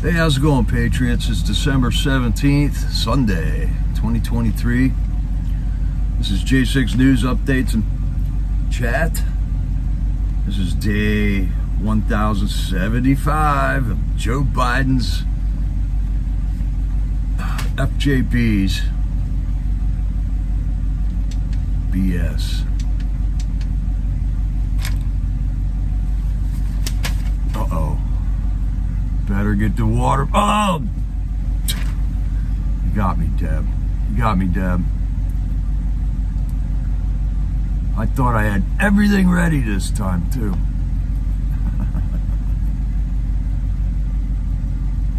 Hey, how's it going, Patriots? It's December 17th, Sunday, 2023. This is J6 News Updates and Chat. This is day 1075 of Joe Biden's FJB's BS. Uh-oh. Better get the water. Oh! You got me, Deb. You got me, Deb. I thought I had everything ready this time, too.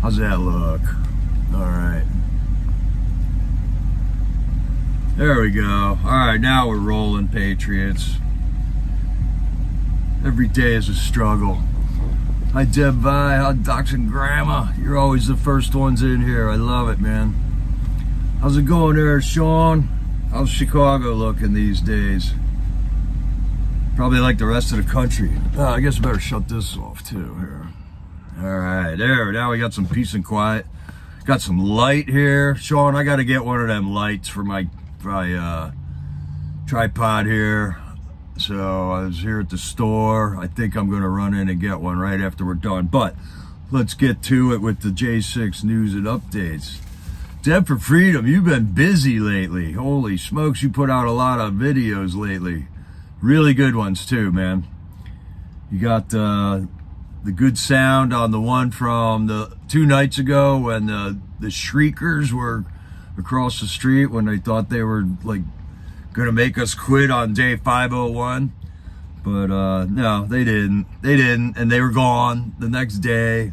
How's that look? All right. There we go. All right, now we're rolling, Patriots. Every day is a struggle. Hi, Deb Vi. Hi, Docs and Grandma. You're always the first ones in here. I love it, man. How's it going there, Sean? How's Chicago looking these days? Probably like the rest of the country. I guess I better shut this off, too, here. All right, there. Now we got some peace and quiet. Got some light here. Sean, I got to get one of them lights for my tripod here. So I was here at the store. I think I'm going to run in and get one right after we're done. But let's get to it with the J6 News and Updates. Deb for Freedom, you've been busy lately. Holy smokes, you put out a lot of videos lately. Really good ones too, man. You got the good sound on the one from the 2 nights ago when the shriekers were across the street when they thought they were like gonna make us quit on day 501, but no, they didn't, and they were gone the next day.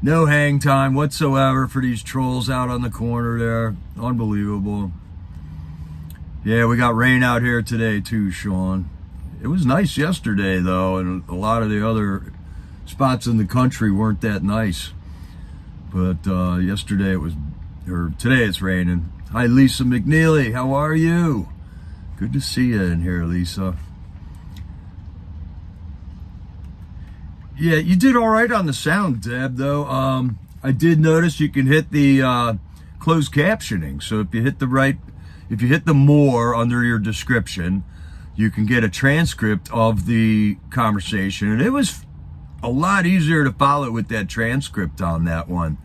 No hang time whatsoever for these trolls out on the corner there. Unbelievable. Yeah, we got rain out here today too, Sean. It was nice yesterday though, and a lot of the other spots in the country weren't that nice, but yesterday it was, or today it's raining. Hi, Lisa McNeely, how are you? Good to see you in here, Lisa. Yeah, you did all right on the sound, Deb, though. I did notice you can hit the closed captioning. So if you hit the more under your description, you can get a transcript of the conversation. And it was a lot easier to follow with that transcript on that one.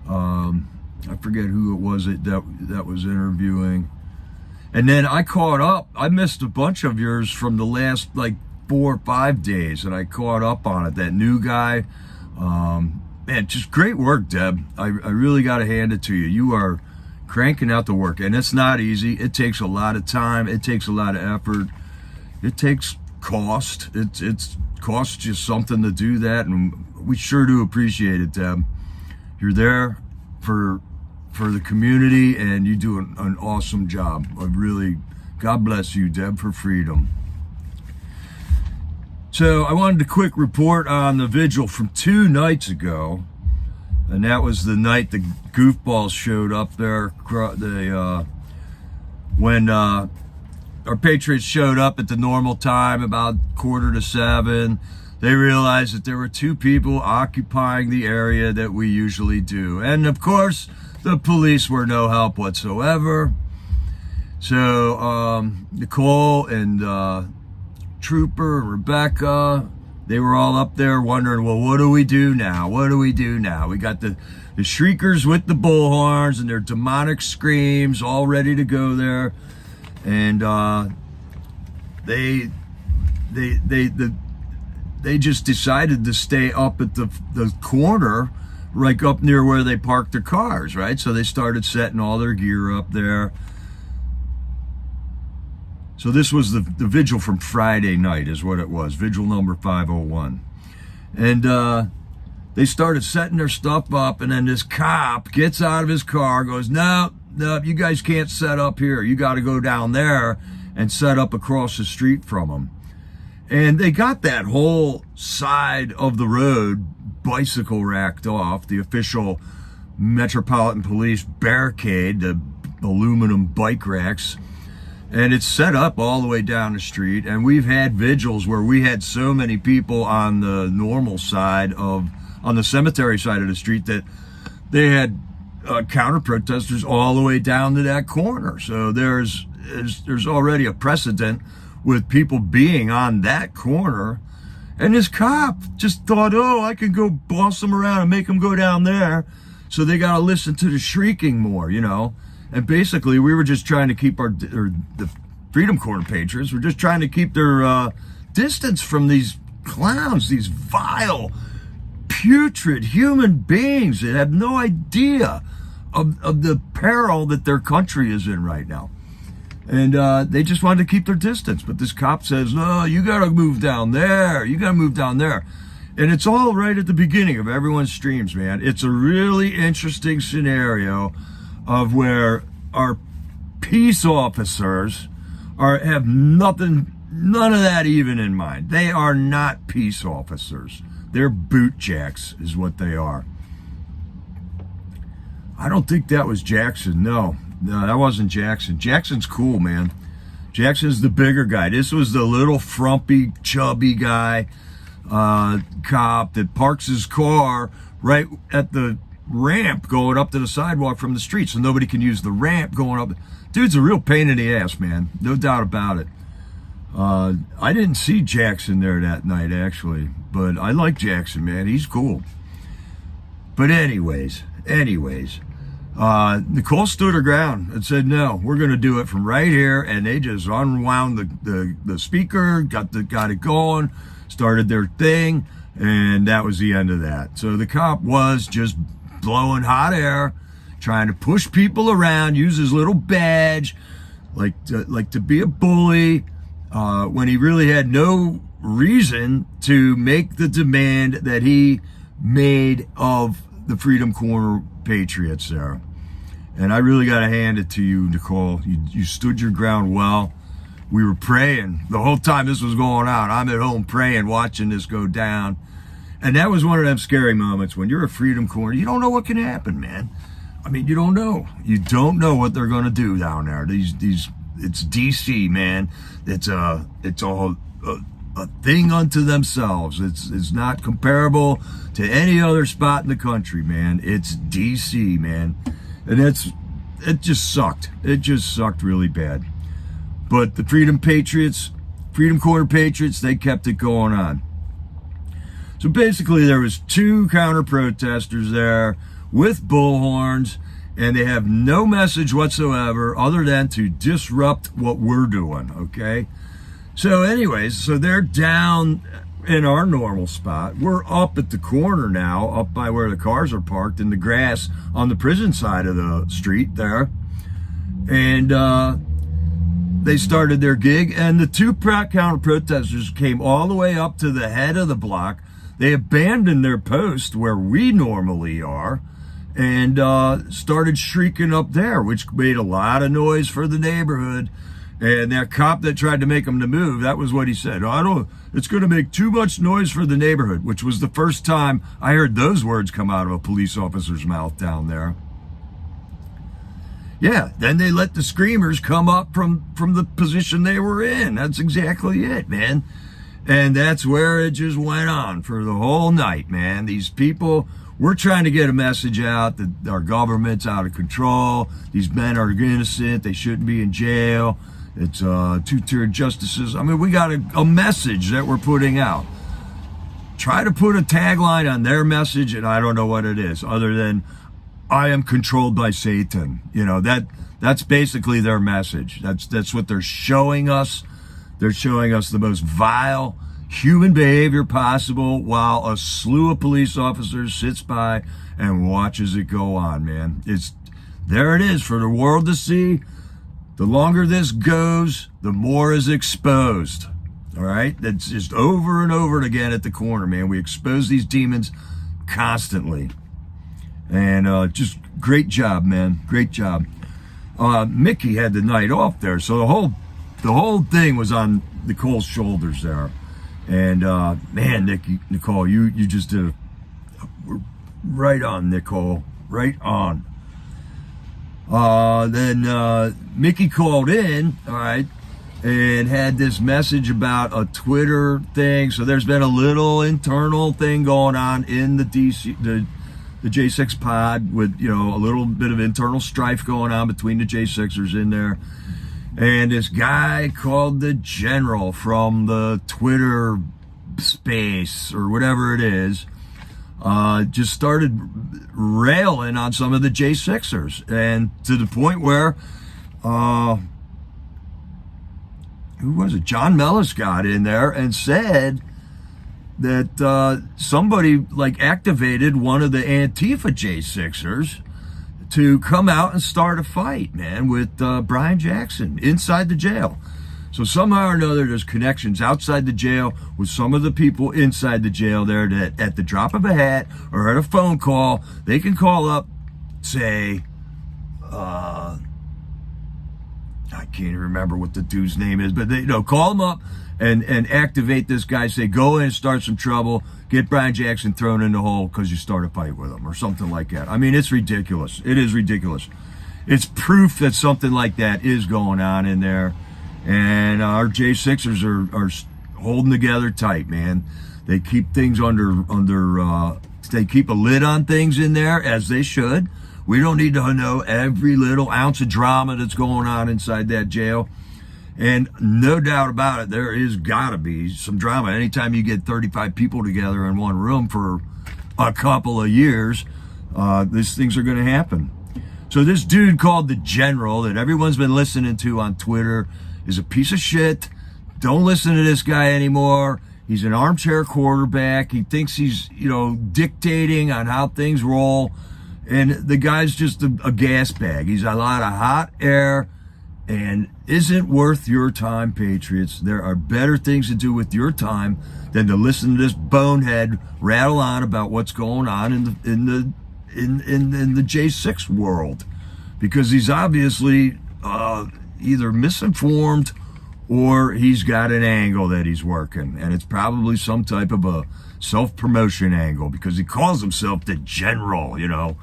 I forget who it was that was interviewing. And then I caught up. I missed a bunch of yours from the last like 4 or 5 days, and I caught up on it. That new guy, man, just great work, Deb. I really got to hand it to you. You are cranking out the work, and it's not easy. It takes a lot of time. It takes a lot of effort. It takes cost. It's costs you something to do that, and we sure do appreciate it, Deb. You're there for the community, and you do an awesome job. I really, God bless you, Deb for Freedom. So I wanted a quick report on the vigil from 2 nights ago, and that was the night the goofballs showed up there. When our Patriots showed up at the normal time, about 6:45, they realized that there were 2 people occupying the area that we usually do. And of course, the police were no help whatsoever. So Nicole and Trooper and Rebecca, they were all up there wondering, well, what do we do now? What do we do now? We got the shriekers with the bullhorns and their demonic screams all ready to go there. And they just decided to stay up at the corner, right up near where they parked their cars, right? So they started setting all their gear up there. So this was the vigil from Friday night is what it was, vigil number 501. And they started setting their stuff up, and then this cop gets out of his car, goes, no, you guys can't set up here. You got to go down there and set up across the street from them. And they got that whole side of the road bicycle racked off, the official Metropolitan Police barricade, the aluminum bike racks, and it's set up all the way down the street. And we've had vigils where we had so many people on the normal side of on the cemetery side of the street that they had counter protesters all the way down to that corner. So there's already a precedent with people being on that corner. And this cop just thought, oh, I can go boss them around and make them go down there. So they got to listen to the shrieking more, you know. And basically, we were just trying to keep the Freedom Corner patriots, we're just trying to keep their distance from these clowns, these vile, putrid human beings that have no idea of the peril that their country is in right now. And they just wanted to keep their distance. But this cop says, no, you got to move down there. You got to move down there. And it's all right at the beginning of everyone's streams, man. It's a really interesting scenario of where our peace officers have none of that even in mind. They are not peace officers. They're boot jacks is what they are. I don't think that was Jackson. No, that wasn't Jackson. Jackson's cool, man. Jackson's the bigger guy. This was the little frumpy, chubby guy, cop that parks his car right at the ramp going up to the sidewalk from the street, so nobody can use the ramp going up. Dude's a real pain in the ass, man. No doubt about it. I didn't see Jackson there that night, actually, but I like Jackson, man. He's cool. But anyways, Nicole stood her ground and said, no, we're going to do it from right here. And they just unwound the speaker, got it going, started their thing, and that was the end of that. So the cop was just blowing hot air, trying to push people around, use his little badge, like to be a bully, when he really had no reason to make the demand that he made of the Freedom Corner patriots there. And I really got to hand it to you, Nicole. You stood your ground well. We were praying the whole time this was going on. I'm at home praying, watching this go down. And that was one of them scary moments when you're a Freedom Corner. You don't know what can happen, man. I mean, you don't know. You don't know what they're going to do down there. It's DC, man. It's a thing unto themselves. It's not comparable to any other spot in the country, man. It's DC, man. And it just sucked. It just sucked really bad. But the Freedom Corner Patriots, they kept it going on. So basically there was 2 counter protesters there with bullhorns, and they have no message whatsoever other than to disrupt what we're doing, okay? So anyways, so they're down in our normal spot. We're up at the corner now, up by where the cars are parked in the grass on the prison side of the street there. And they started their gig, and the 2 counter protesters came all the way up to the head of the block. They abandoned their post where we normally are and started shrieking up there, which made a lot of noise for the neighborhood. And that cop that tried to make them to move, that was what he said. It's going to make too much noise for the neighborhood, which was the first time I heard those words come out of a police officer's mouth down there. Yeah, then they let the screamers come up from the position they were in. That's exactly it, man. And that's where it just went on for the whole night, man. These people, we're trying to get a message out that our government's out of control. These men are innocent. They shouldn't be in jail. It's 2-tiered justices. I mean, we got a message that we're putting out. Try to put a tagline on their message, and I don't know what it is, other than I am controlled by Satan. You know, that's basically their message. That's what they're showing us. They're showing us the most vile human behavior possible while a slew of police officers sits by and watches it go on, man. There it is for the world to see. The longer this goes, the more is exposed. All right? That's just over and over again at the corner, man. We expose these demons constantly. And just great job, man. Great job. Mickey had the night off there, so the whole thing was on Nicole's shoulders there. And man, Nicole, you just did right on, Nicole. Right on. Then Mickey called in, all right, and had this message about a Twitter thing. So there's been a little internal thing going on in the J6 pod with, you know, a little bit of internal strife going on between the J6ers in there. And this guy called the General from the Twitter space or whatever it is, just started railing on some of the J6ers, and to the point where who was it? John Mellis got in there and said that somebody like activated one of the Antifa J6ers to come out and start a fight, man, with Brian Jackson inside the jail. So somehow or another, there's connections outside the jail with some of the people inside the jail there that at the drop of a hat or at a phone call, they can call up, say, I can't even remember what the dude's name is, but they, you know, call him up and activate this guy, say, go in and start some trouble, get Brian Jackson thrown in the hole because you start a fight with him or something like that. I mean, it's ridiculous. It is ridiculous. It's proof that something like that is going on in there. And our J6ers are holding together tight, man. They keep things they keep a lid on things in there, as they should. We don't need to know every little ounce of drama that's going on inside that jail. And no doubt about it, there is gotta be some drama. Anytime you get 35 people together in one room for a couple of years, these things are gonna happen. So this dude called the General that everyone's been listening to on Twitter is a piece of shit. Don't listen to this guy anymore. He's an armchair quarterback. He thinks he's, you know, dictating on how things roll. And the guy's just a gas bag. He's a lot of hot air and isn't worth your time, Patriots. There are better things to do with your time than to listen to this bonehead rattle on about what's going on in the J6 world, because he's obviously either misinformed or he's got an angle that he's working, and it's probably some type of a self-promotion angle because he calls himself the General, you know.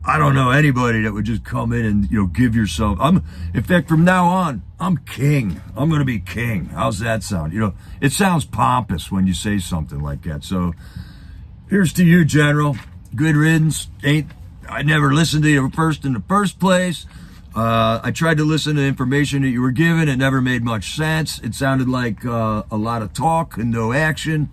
I don't know anybody that would just come in and, you know, give yourself, in fact, from now on, I'm king. I'm going to be king. How's that sound? You know, it sounds pompous when you say something like that. So here's to you, General. Good riddance. I never listened to you first in the first place. I tried to listen to the information that you were given. It never made much sense. It sounded like a lot of talk and no action.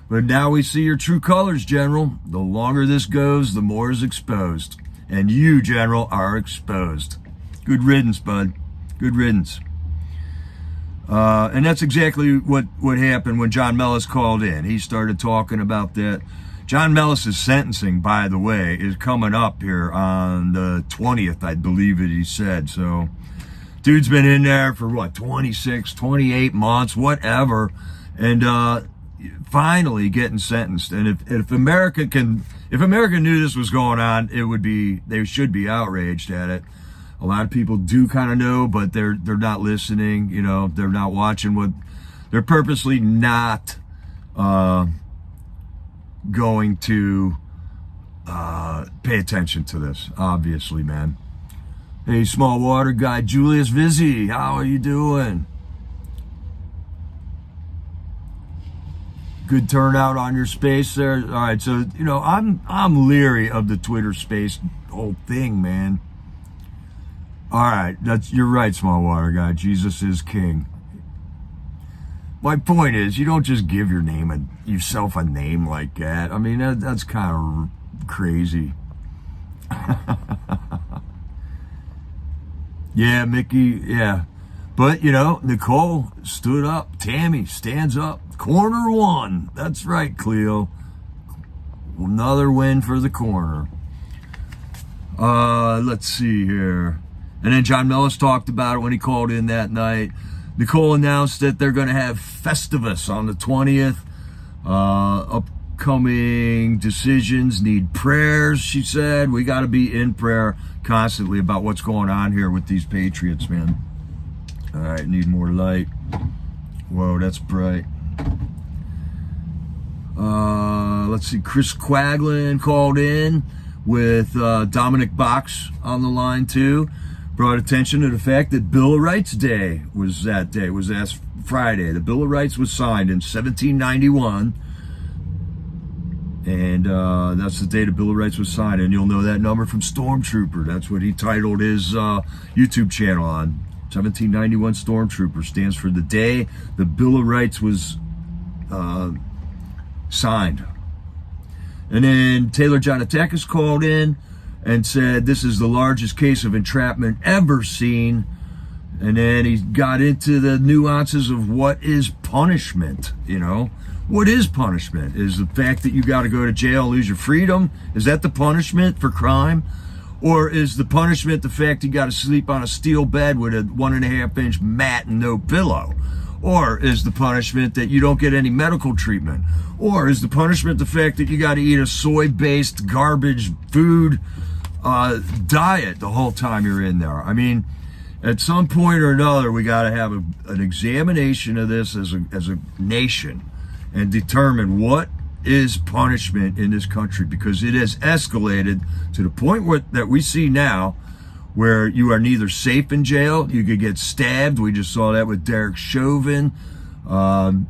But now we see your true colors, General. The longer this goes, the more is exposed. And you, General, are exposed. Good riddance, bud. Good riddance. And that's exactly what happened when John Mellis called in. He started talking about that. John Mellis' sentencing, by the way, is coming up here on the 20th, I believe it, he said. So, dude's been in there for, 26, 28 months, whatever, and finally getting sentenced. And if America knew this was going on, they should be outraged at it. A lot of people do kind of know, but they're not listening. You know, they're not watching they're purposely not going to pay attention to this, obviously, man. Hey, small water guy, Julius Vizzi, how are you doing? Good turnout on your space there. All right, so, you know, I'm leery of the Twitter space whole thing, man. All right, you're right, small water guy. Jesus is king. My point is, you don't just give yourself a name like that. I mean, that's kind of crazy. Yeah, Mickey, yeah. But, you know, Nicole stood up. Tammy stands up. Corner one. That's right, Cleo. Another win for the corner. Let's see here. And then John Mellis talked about it when he called in that night. Nicole announced that they're going to have Festivus on the 20th. Upcoming decisions need prayers, she said. We got to be in prayer constantly about what's going on here with these Patriots, man. All right, need more light. Whoa, that's bright. Let's see, Chris Quaglin called in with Dominic Box on the line too. brought attention to the fact that Bill of Rights Day was that day. It was last Friday. The Bill of Rights was signed in 1791. And that's the day the Bill of Rights was signed. And you'll know that number from Stormtrooper. That's what he titled his YouTube channel on. 1791 Stormtrooper stands for the day the Bill of Rights was signed. And then Taylor Jonatakis called in and said this is the largest case of entrapment ever seen. And then he got into the nuances of what is punishment, you know. What is punishment? Is the fact that you got to go to jail and lose your freedom? Is that the punishment for crime? Or is the punishment the fact you got to sleep on a steel bed with a 1.5-inch mat and no pillow? Or is the punishment that you don't get any medical treatment? Or is the punishment the fact that you got to eat a soy-based garbage food diet the whole time you're in there? I mean, at some point or another, we got to have an examination of this as a nation and determine what is punishment in this country, because it has escalated to the point that we see now where you are neither safe in jail, you could get stabbed. We just saw that with Derek Chauvin. And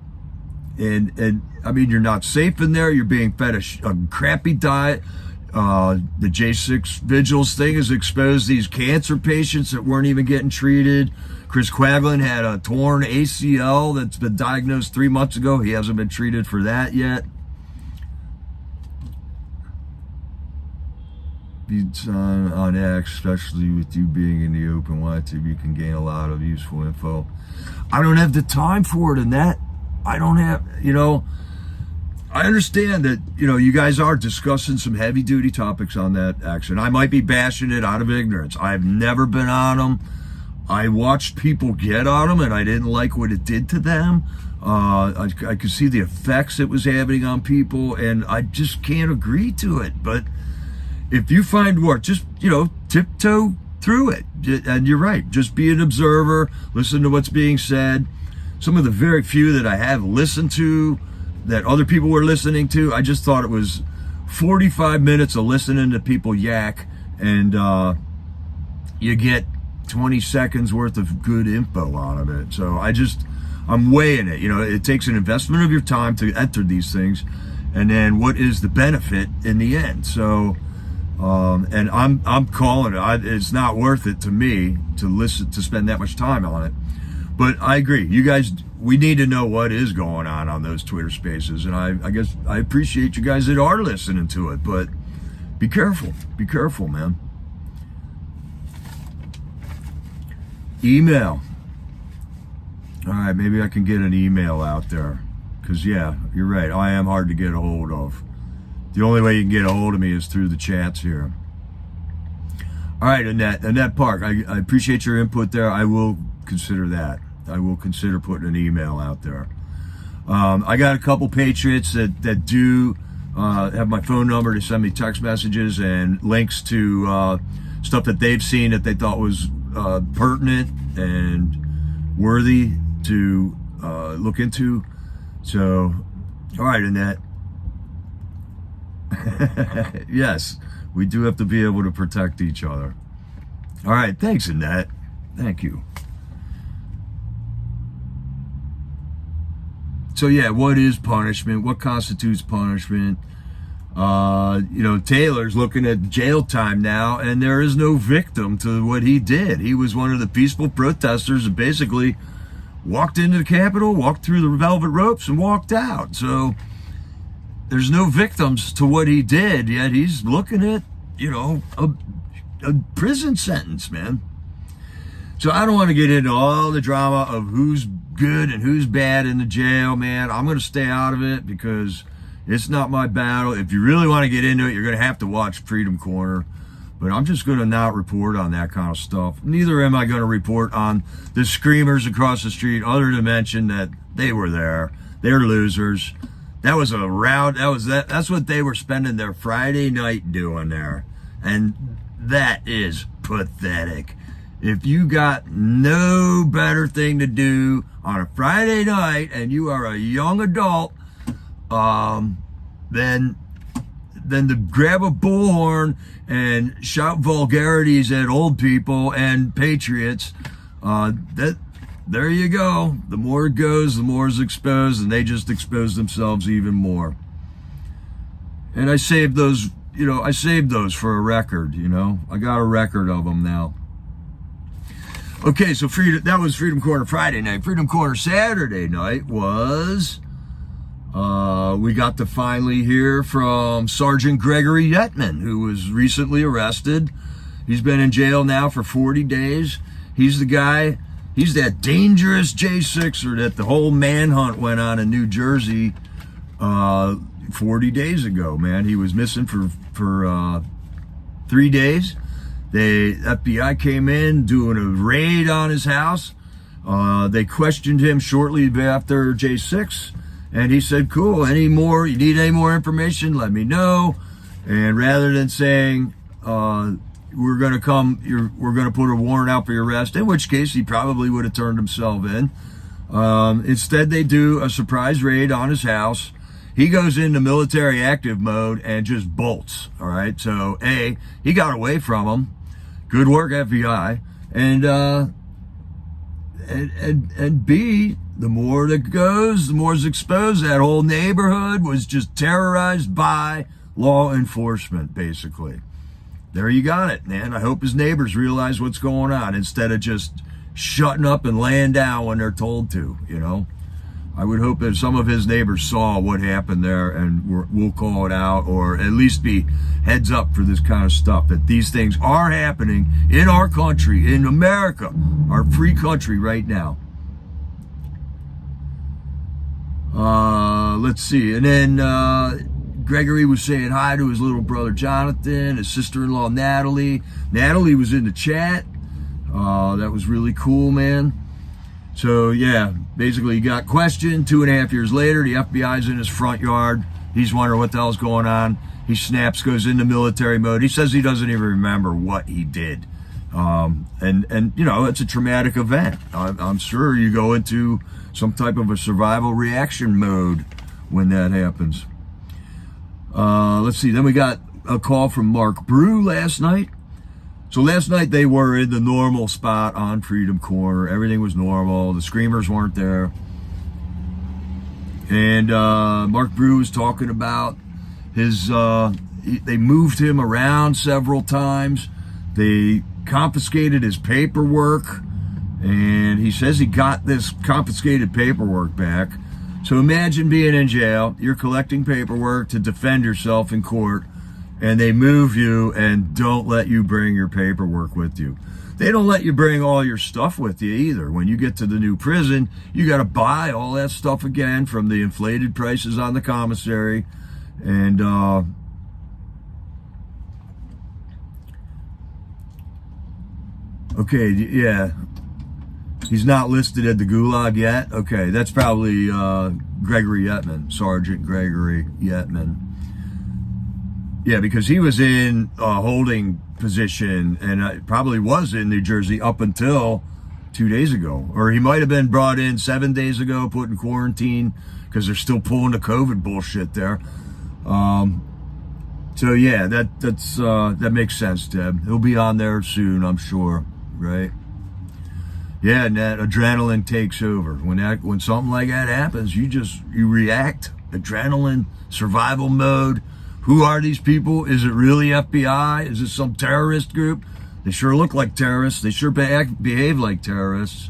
I mean, you're not safe in there. You're being fed a crappy diet. The J6 Vigils thing has exposed these cancer patients that weren't even getting treated. Chris Quaglin had a torn ACL that's been diagnosed 3 months ago. He hasn't been treated for that yet. On X, especially with you being in the open YTube, you can gain a lot of useful info. I don't have the time for it, and that I don't have, you know. I understand that, you know, you guys are discussing some heavy duty topics on that action. I might be bashing it out of ignorance. I've never been on them. I watched people get on them and I didn't like what it did to them. I could see the effects it was having on people, and I just can't agree to it. But if you find work, just, you know, tiptoe through it. And you're right, just be an observer, listen to what's being said. Some of the very few that I have listened to, that other people were listening to, I just thought it was 45 minutes of listening to people yak, and you get 20 seconds worth of good info out of it. So I'm weighing it. You know, it takes an investment of your time to enter these things, and then what is the benefit in the end? So, and I'm calling it. It's not worth it to me to spend that much time on it. But I agree. You guys, we need to know what is going on those Twitter spaces. And I guess I appreciate you guys that are listening to it, but be careful. Be careful, man. Email. All right, maybe I can get an email out there. Because, yeah, you're right. I am hard to get a hold of. The only way you can get a hold of me is through the chats here. All right, Annette Park, I appreciate your input there. I will consider that. I will consider putting an email out there. I got a couple patriots that do have my phone number to send me text messages and links to stuff that they've seen that they thought was pertinent and worthy to look into. So, all right, Annette. Yes, we do have to be able to protect each other. All right, thanks, Annette. Thank you. So yeah, what is punishment? What constitutes punishment? You know, Taylor's looking at jail time now, and there is no victim to what he did. He was one of the peaceful protesters that basically walked into the Capitol, walked through the velvet ropes, and walked out. So there's no victims to what he did, yet he's looking at, you know, a prison sentence, man. So I don't want to get into all the drama of who's good and who's bad in the jail, man. I'm going to stay out of it because it's not my battle. If you really want to get into it, you're going to have to watch Freedom Corner. But I'm just going to not report on that kind of stuff. Neither am I going to report on the screamers across the street, other than mention that they were there. They're losers. That was a round. That's what they were spending their Friday night doing there. And that is pathetic. If you got no better thing to do on a Friday night and you are a young adult, then than to grab a bullhorn and shout vulgarities at old people and patriots. There you go. The more it goes, the more it's exposed, and they just expose themselves even more. And I saved those, I saved those for a record, I got a record of them now. Okay, so that was Freedom Corner Friday night. Freedom Corner Saturday night was, we got to finally hear from Sergeant Gregory Yetman, who was recently arrested. He's been in jail now for 40 days. He's the guy, he's that dangerous J6er that the whole manhunt went on in New Jersey 40 days ago, man. He was missing for 3 days. The FBI came in doing a raid on his house. They questioned him shortly after J6, and he said, cool, you need any more information, let me know. And rather than saying, we're going to put a warrant out for your arrest, in which case he probably would have turned himself in. Instead, they do a surprise raid on his house. He goes into military active mode and just bolts. All right. So A, he got away from him. Good work, FBI. And B, the more that goes, the more it's exposed. That whole neighborhood was just terrorized by law enforcement, basically. There you got it, man. I hope his neighbors realize what's going on instead of just shutting up and laying down when they're told to, I would hope that some of his neighbors saw what happened there and we'll call it out, or at least be heads up for this kind of stuff, that these things are happening in our country, in America, our free country right now. Let's see. And then Gregory was saying hi to his little brother Jonathan, his sister-in-law Natalie. Natalie was in the chat. That was really cool, man. So yeah, basically he got questioned. 2.5 years later, the FBI's in his front yard. He's wondering what the hell's going on. He snaps, goes into military mode. He says he doesn't even remember what he did. And it's a traumatic event. I'm sure you go into some type of a survival reaction mode when that happens. Let's see. Then we got a call from Mark Brew last night. So last night they were in the normal spot on Freedom Corner. Everything was normal. The screamers weren't there. And Mark Brew was talking about they moved him around several times. They confiscated his paperwork. And he says he got this confiscated paperwork back. So imagine being in jail. You're collecting paperwork to defend yourself in court. And they move you and don't let you bring your paperwork with you. They don't let you bring all your stuff with you either. When you get to the new prison, you got to buy all that stuff again from the inflated prices on the commissary. And okay, yeah, he's not listed at the gulag yet. Okay, that's probably Gregory Yetman, Sergeant Gregory Yetman. Yeah, because he was in a holding position and probably was in New Jersey up until 2 days ago. Or he might have been brought in 7 days ago, put in quarantine, because they're still pulling the COVID bullshit there. So yeah, that makes sense, Deb. He'll be on there soon, I'm sure, right? Yeah, and that adrenaline takes over. When something like that happens, you react. Adrenaline, survival mode. Who are these people? Is it really FBI? Is it some terrorist group? They sure look like terrorists. They sure behave like terrorists.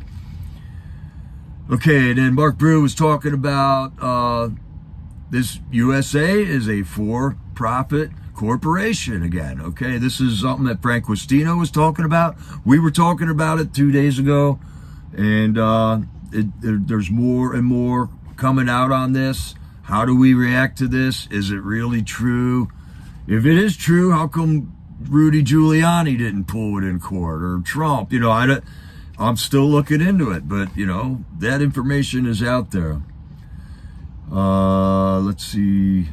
Okay, and then Mark Brew was talking about this USA is a for-profit corporation again. Okay, this is something that Frank Quistino was talking about. We were talking about it 2 days ago, and there's more and more coming out on this. How do we react to this? Is it really true? If it is true, how come Rudy Giuliani didn't pull it in court, or Trump? I'm still looking into it, but that information is out there. Let's see.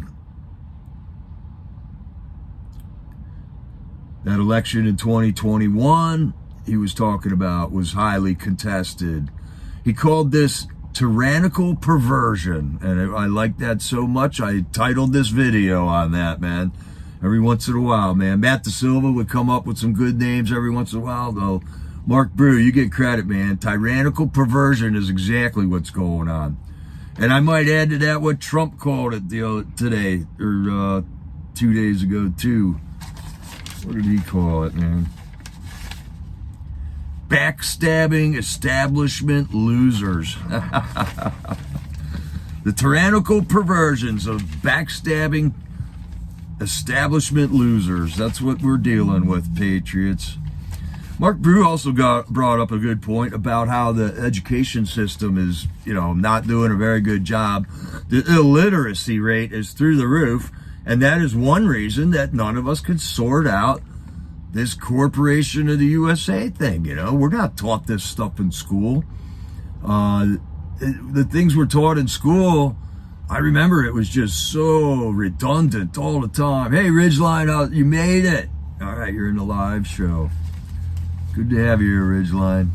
That election in 2021, he was talking about, was highly contested. He called this tyrannical perversion, and I like that so much I titled this video on that, man. every once in a while, man. Matt Da Silva would come up with some good names every once in a while, though. Mark Brew, you get credit, man. Tyrannical perversion is exactly what's going on. And I might add to that what Trump called it today, or 2 days ago, too. What did he call it, man? Backstabbing establishment losers. The tyrannical perversions of backstabbing establishment losers. That's what we're dealing with, patriots. Mark Brew also brought up a good point about how the education system is, not doing a very good job. The illiteracy rate is through the roof, and that is one reason that none of us can sort out this corporation of the USA thing. We're not taught this stuff in school. The things we're taught in school, I remember it was just so redundant all the time. Hey, Ridgeline, you made it. All right, you're in the live show. Good to have you here, Ridgeline.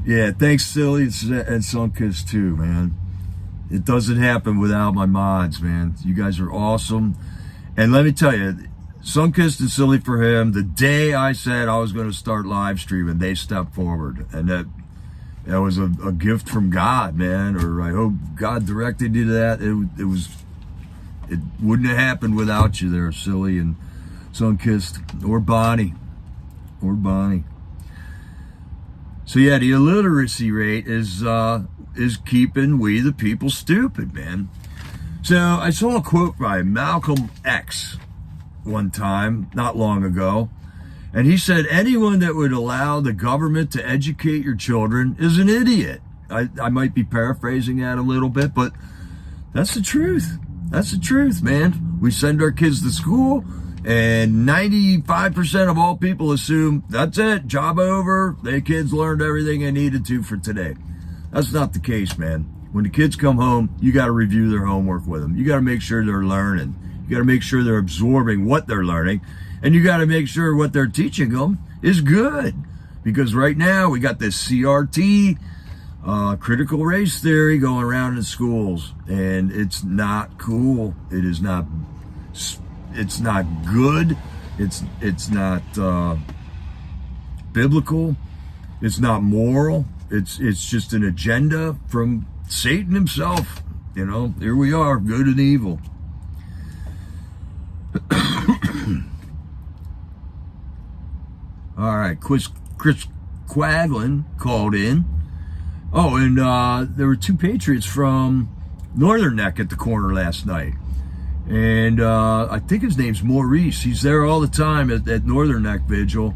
Yeah, thanks, Silly, and Sunkiss, too, man. It doesn't happen without my mods, man. You guys are awesome. And let me tell you, Sunkissed and Silly for Him, the day I said I was going to start live streaming, they stepped forward. And that was a gift from God, man. Or I hope God directed you to that. It wouldn't have happened without you there, Silly and Sunkissed, or Bonnie. So yeah, the illiteracy rate is keeping we the people stupid, man. So I saw a quote by Malcolm X one time, not long ago, and he said, anyone that would allow the government to educate your children is an idiot. I might be paraphrasing that a little bit, but that's the truth. That's the truth, man. We send our kids to school, and 95% of all people assume that's it, job over. The kids learned everything they needed to for today. That's not the case, man. When the kids come home, you got to review their homework with them. You got to make sure they're learning. You got to make sure they're absorbing what they're learning. And you got to make sure what they're teaching them is good. Because right now we got this CRT, critical race theory going around in schools. And it's not cool. It is not... It's not good. It's not biblical. It's not moral. It's just an agenda from Satan himself. Here we are, good and evil. All right, Chris Quaglin called in. Oh, and there were 2 patriots from Northern Neck at the corner last night. And I think his name's Maurice. He's there all the time at Northern Neck Vigil.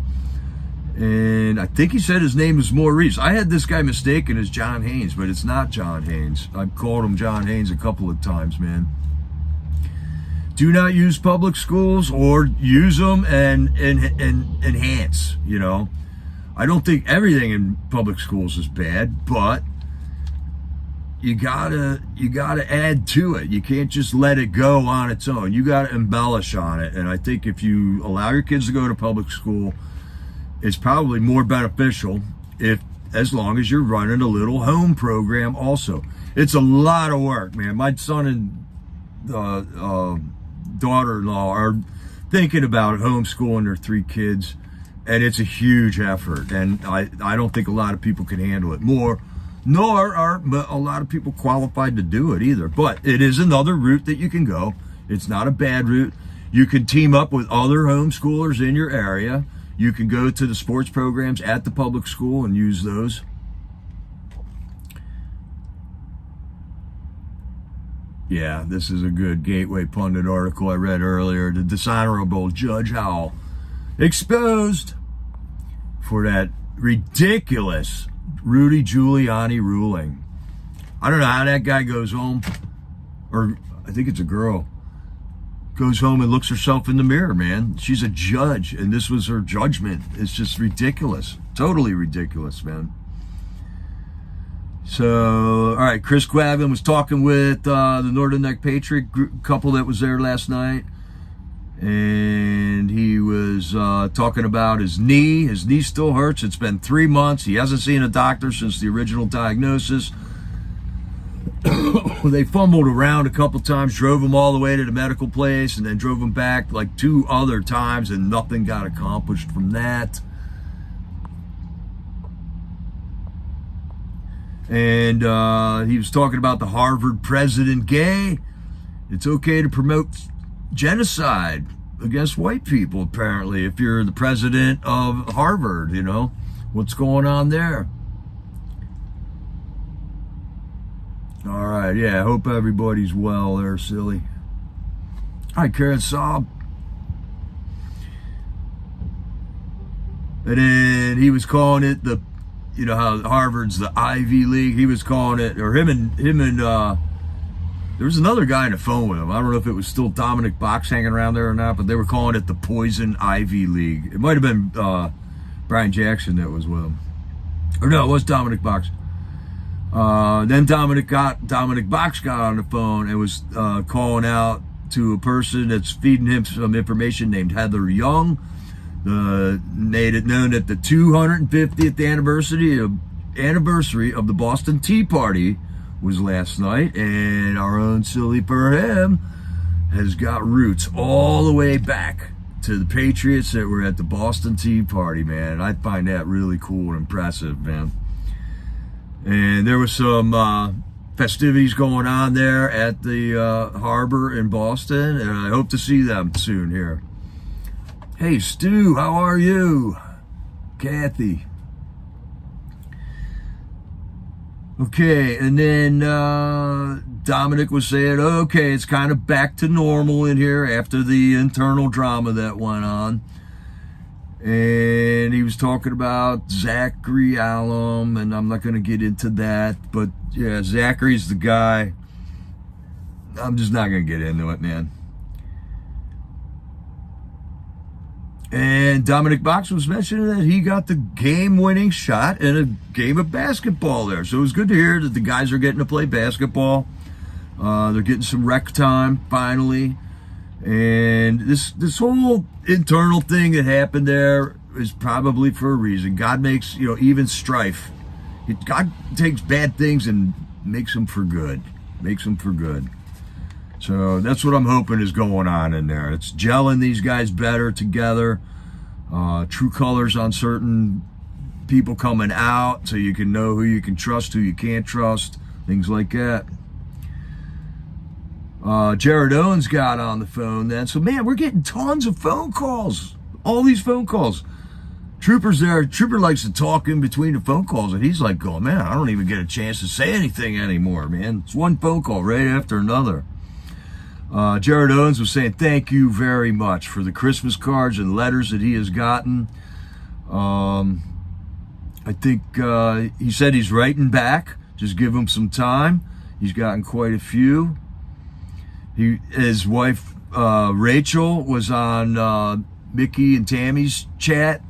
And I think he said his name is Maurice. I had this guy mistaken as John Haynes, but it's not John Haynes. I've called him John Haynes a couple of times, man. Do not use public schools, or use them and enhance, I don't think everything in public schools is bad, but you gotta add to it. You can't just let it go on its own. You gotta embellish on it. And I think if you allow your kids to go to public school, it's probably more beneficial as long as you're running a little home program also. It's a lot of work, man. My son and daughter-in-law are thinking about homeschooling their 3 kids, and it's a huge effort. And I don't think a lot of people can handle it nor are a lot of people qualified to do it either. But it is another route that you can go. It's not a bad route. You can team up with other homeschoolers in your area. You can go to the sports programs at the public school and use those. Yeah, this is a good Gateway Pundit article I read earlier. The dishonorable Judge Howell exposed for that ridiculous Rudy Giuliani ruling. I don't know how that guy goes home, or I think it's a girl, goes home and looks herself in the mirror, man. She's a judge, and this was her judgment. It's just ridiculous. Totally ridiculous, man. So, all right, Chris Quaglin was talking with the Northern Neck Patriot couple that was there last night. And he was talking about his knee. His knee still hurts. It's been 3 months. He hasn't seen a doctor since the original diagnosis. They fumbled around a couple times, drove him all the way to the medical place, and then drove him back like 2 other times, and nothing got accomplished from that. And he was talking about the Harvard president gay. It's okay to promote genocide against white people, apparently, if you're the president of Harvard, you know. What's going on there? All right, yeah, I hope everybody's well there, silly. All right, Karen Saab. And then he was calling it the, you know how Harvard's the Ivy League. He was calling it, or him and there was another guy on the phone with him. I don't know if it was still Dominic Box hanging around there or not, but they were calling it the Poison Ivy League. It might have been Brian Jackson that was with him. Or no, it was Dominic Box. Then Dominic Box got on the phone and was calling out to a person that's feeding him some information named Heather Young. Made it known that the 250th anniversary of the Boston Tea Party was last night, and our own silly Perham has got roots all the way back to the Patriots that were at the Boston Tea Party, man. I find that really cool and impressive, man. And there was some festivities going on there at the harbor in Boston, and I hope to see them soon here. Hey, Stu, how are you? Kathy. Okay, and then Dominic was saying, okay, it's kind of back to normal in here after the internal drama that went on. And he was talking about Zachary Allum, and I'm not going to get into that, but yeah, Zachary's the guy. I'm just not going to get into it, man. And Dominic Box was mentioning that he got the game-winning shot in a game of basketball there. So it was good to hear that the guys are getting to play basketball. They're getting some rec time, finally. And this whole internal thing that happened there is probably for a reason. God makes, you know, even strife. God takes bad things and makes them for good. Makes them for good. So that's what I'm hoping is going on in there. It's gelling these guys better together. True colors on certain people coming out so you can know who you can trust, who you can't trust, things like that. Jared Owens got on the phone then. So, man, we're getting tons of phone calls. All these phone calls. Trooper's there. Trooper likes to talk in between the phone calls, and he's like, oh, man, I don't even get a chance to say anything anymore, man. It's one phone call right after another. Jared Owens was saying thank you very much for the Christmas cards and letters that he has gotten. I think he said he's writing back. Just give him some time. He's gotten quite a few. His wife Rachel was on Mickey and Tammy's chat,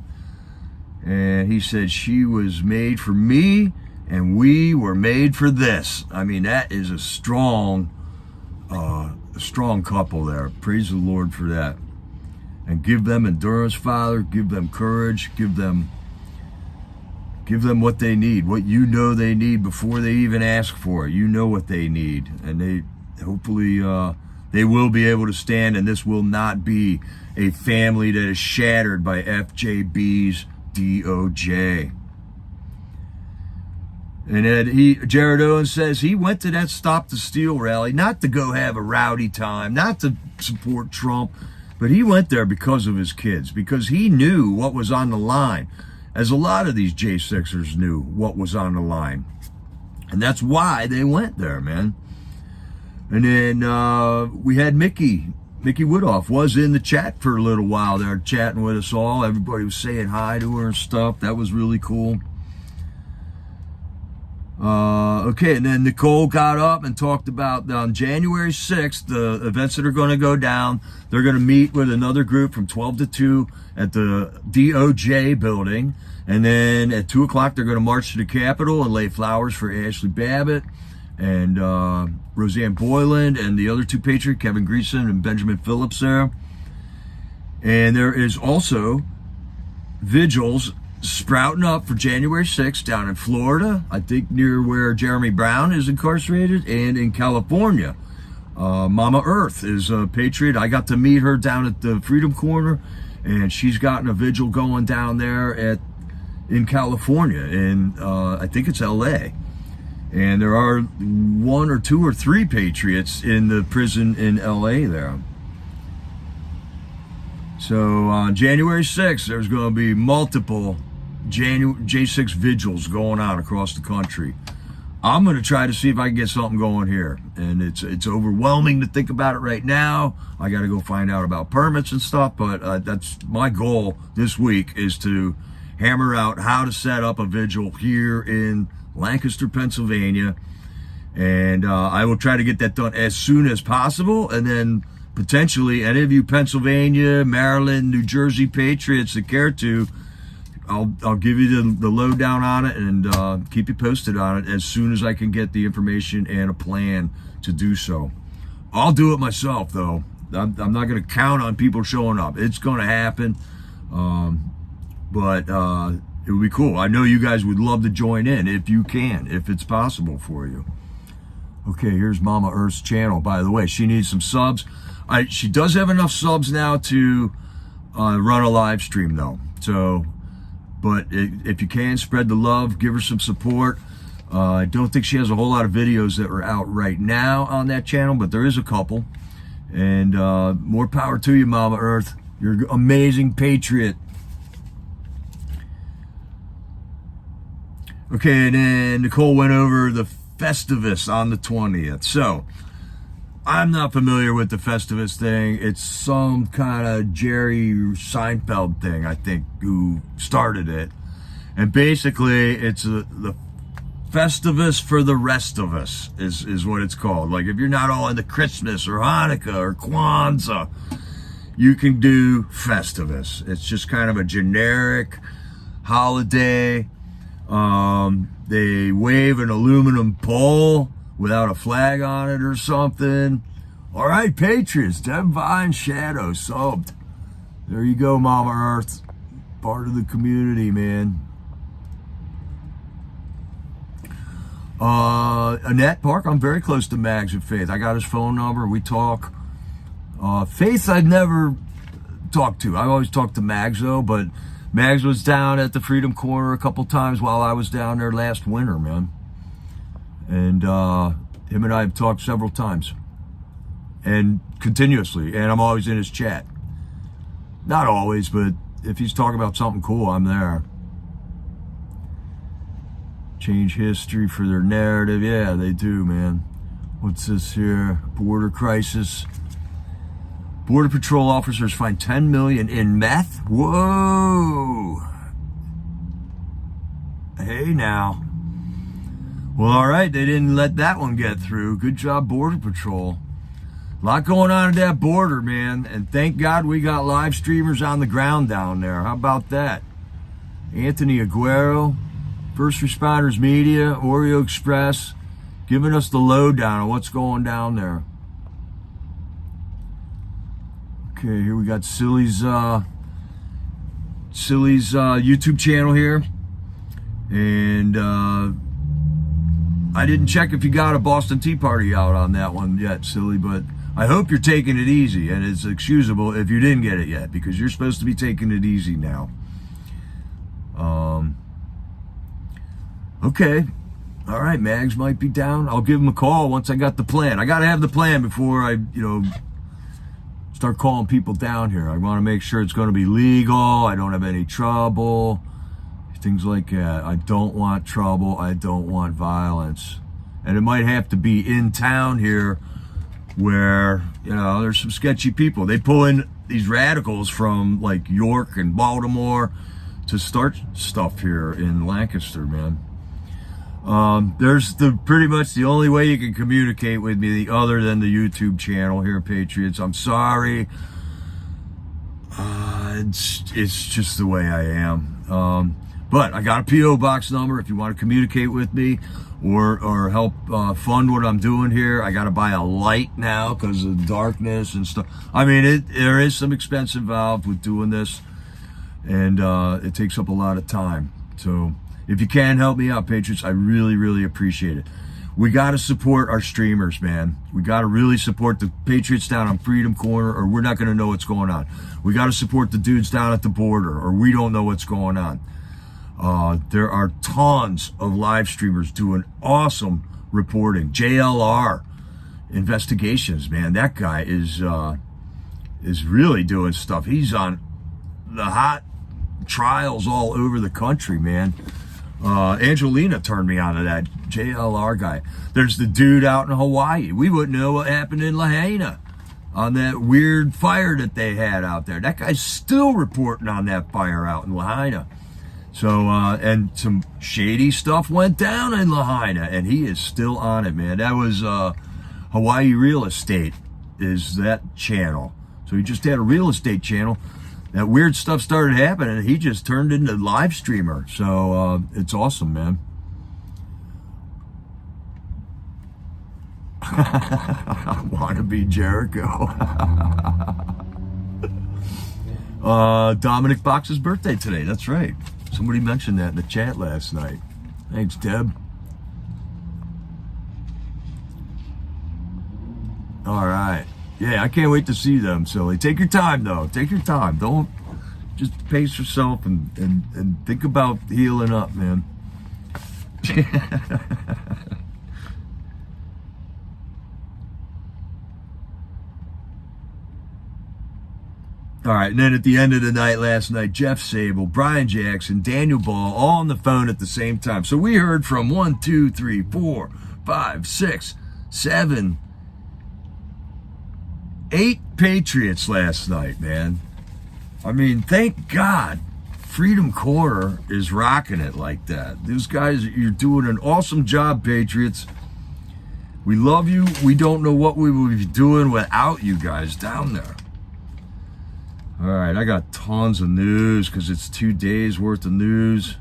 and he said she was made for me and we were made for this. I mean, that is a strong couple there. Praise the Lord for that. And give them endurance, Father. Give them courage. Give them what they need, what you know they need before they even ask for it. You know what they need, and they hopefully they will be able to stand, and this will not be a family that is shattered by FJB's DOJ. And Jared Owens says he went to that Stop the Steal rally, not to go have a rowdy time, not to support Trump, but he went there because of his kids, because he knew what was on the line, as a lot of these J6ers knew what was on the line. And that's why they went there, man. And then we had Mickey Woodhoff was in the chat for a little while there, chatting with us all. Everybody was saying hi to her and stuff. That was really cool. Okay, and then Nicole got up and talked about on January 6th, the events that are going to go down. They're going to meet with another group from 12 to 2 at the DOJ building. And then at 2 o'clock, they're going to march to the Capitol and lay flowers for Ashley Babbitt and Roseanne Boyland and the other 2 patriots, Kevin Greason and Benjamin Phillips there. And there is also vigils sprouting up for January 6th down in Florida, I think near where Jeremy Brown is incarcerated, and in California. Mama Earth is a patriot. I got to meet her down at the Freedom Corner, and she's gotten a vigil going down there in California, in I think it's LA. And there are 1 or 2 or 3 patriots in the prison in LA there. So on January 6th, there's going to be multiple J6 vigils going on across the country. I'm going to try to see if I can get something going here. And it's overwhelming to think about it right now. I got to go find out about permits and stuff, but that's my goal this week, is to hammer out how to set up a vigil here in Lancaster, Pennsylvania. And I will try to get that done as soon as possible. And then potentially any of you Pennsylvania, Maryland, New Jersey patriots that care to, I'll give you the lowdown on it and keep you posted on it as soon as I can get the information and a plan to do so. I'll do it myself, though. I'm not going to count on people showing up. It's going to happen, but it would be cool. I know you guys would love to join in if you can, if it's possible for you. Okay, here's Mama Earth's channel, by the way. She needs some subs. She does have enough subs now to run a live stream, though. So, but if you can, spread the love, give her some support. I don't think she has a whole lot of videos that are out right now on that channel, but there is a couple. And more power to you, Mama Earth. You're an amazing patriot. Okay, and then Nicole went over the Festivus on the 20th. So, I'm not familiar with the Festivus thing. It's some kind of Jerry Seinfeld thing, I think, who started it. And basically, it's the Festivus for the rest of us is what it's called. Like, if you're not all into Christmas or Hanukkah or Kwanzaa, you can do Festivus. It's just kind of a generic holiday. They wave an aluminum pole without a flag on it or something. All right, Patriots, Divine Shadow subbed. There you go, Mama Earth. Part of the community, man. Annette Park, I'm very close to Mags and Faith. I got his phone number. We talk. Faith I've never talked to. I've always talked to Mags, though, but Mags was down at the Freedom Corner a couple times while I was down there last winter, man. And him and I have talked several times. And continuously. And I'm always in his chat. Not always, but if he's talking about something cool, I'm there. Change history for their narrative. Yeah, they do, man. What's this here? Border crisis. Border Patrol officers find $10 million in meth. Whoa. Hey, now. Well, all right. They didn't let that one get through. Good job, Border Patrol. A lot going on at that border, man. And thank God we got live streamers on the ground down there. How about that? Anthony Aguero, First Responders Media, Oreo Express, giving us the lowdown on what's going down there. Okay, here we got Silly's YouTube channel here. And I didn't check if you got a Boston Tea Party out on that one yet, Silly, but I hope you're taking it easy, and it's excusable if you didn't get it yet, because you're supposed to be taking it easy now. Okay. All right, Mags might be down. I'll give him a call once I got the plan. I got to have the plan before I, start calling people down here. I want to make sure it's going to be legal. I don't have any trouble. Things like that. I don't want trouble. I don't want violence. And it might have to be in town here where, there's some sketchy people. They pull in these radicals from like York and Baltimore to start stuff here in Lancaster, man. There's pretty much the only way you can communicate with me other than the YouTube channel here, Patriots. I'm sorry. It's just the way I am. But I got a P.O. box number if you want to communicate with me or help fund what I'm doing here. I got to buy a light now because of darkness and stuff. I mean, there is some expense involved with doing this. and it takes up a lot of time. So if you can help me out, Patriots, I really, really appreciate it. We got to support our streamers, man. We got to really support the Patriots down on Freedom Corner, or we're not going to know what's going on. We got to support the dudes down at the border, or we don't know what's going on. There are tons of live streamers doing awesome reporting. JLR Investigations, man, that guy is really doing stuff. He's on the hot trials all over the country, man. Angelina turned me on to that JLR guy. There's the dude out in Hawaii. We wouldn't know what happened in Lahaina on that weird fire that they had out there. That guy's still reporting on that fire out in Lahaina. So, and some shady stuff went down in Lahaina, and he is still on it, man. That was Hawaii Real Estate is that channel. So he just had a real estate channel. That weird stuff started happening, and he just turned into a live streamer. So it's awesome, man. I want to be Jericho. Dominic Box's birthday today. That's right. Somebody mentioned that in the chat last night. Thanks, Deb. All right. Yeah, I can't wait to see them, Silly. Take your time, though. Take your time. Don't just pace yourself and think about healing up, man. All right, and then at the end of the night last night, Jeff Sable, Brian Jackson, Daniel Ball, all on the phone at the same time. So we heard from 1, 2, 3, 4, 5, 6, 7, 8 Patriots last night, man. I mean, thank God Freedom Corner is rocking it like that. These guys, you're doing an awesome job, Patriots. We love you. We don't know what we would be doing without you guys down there. All right, I got tons of news because it's 2 days worth of news.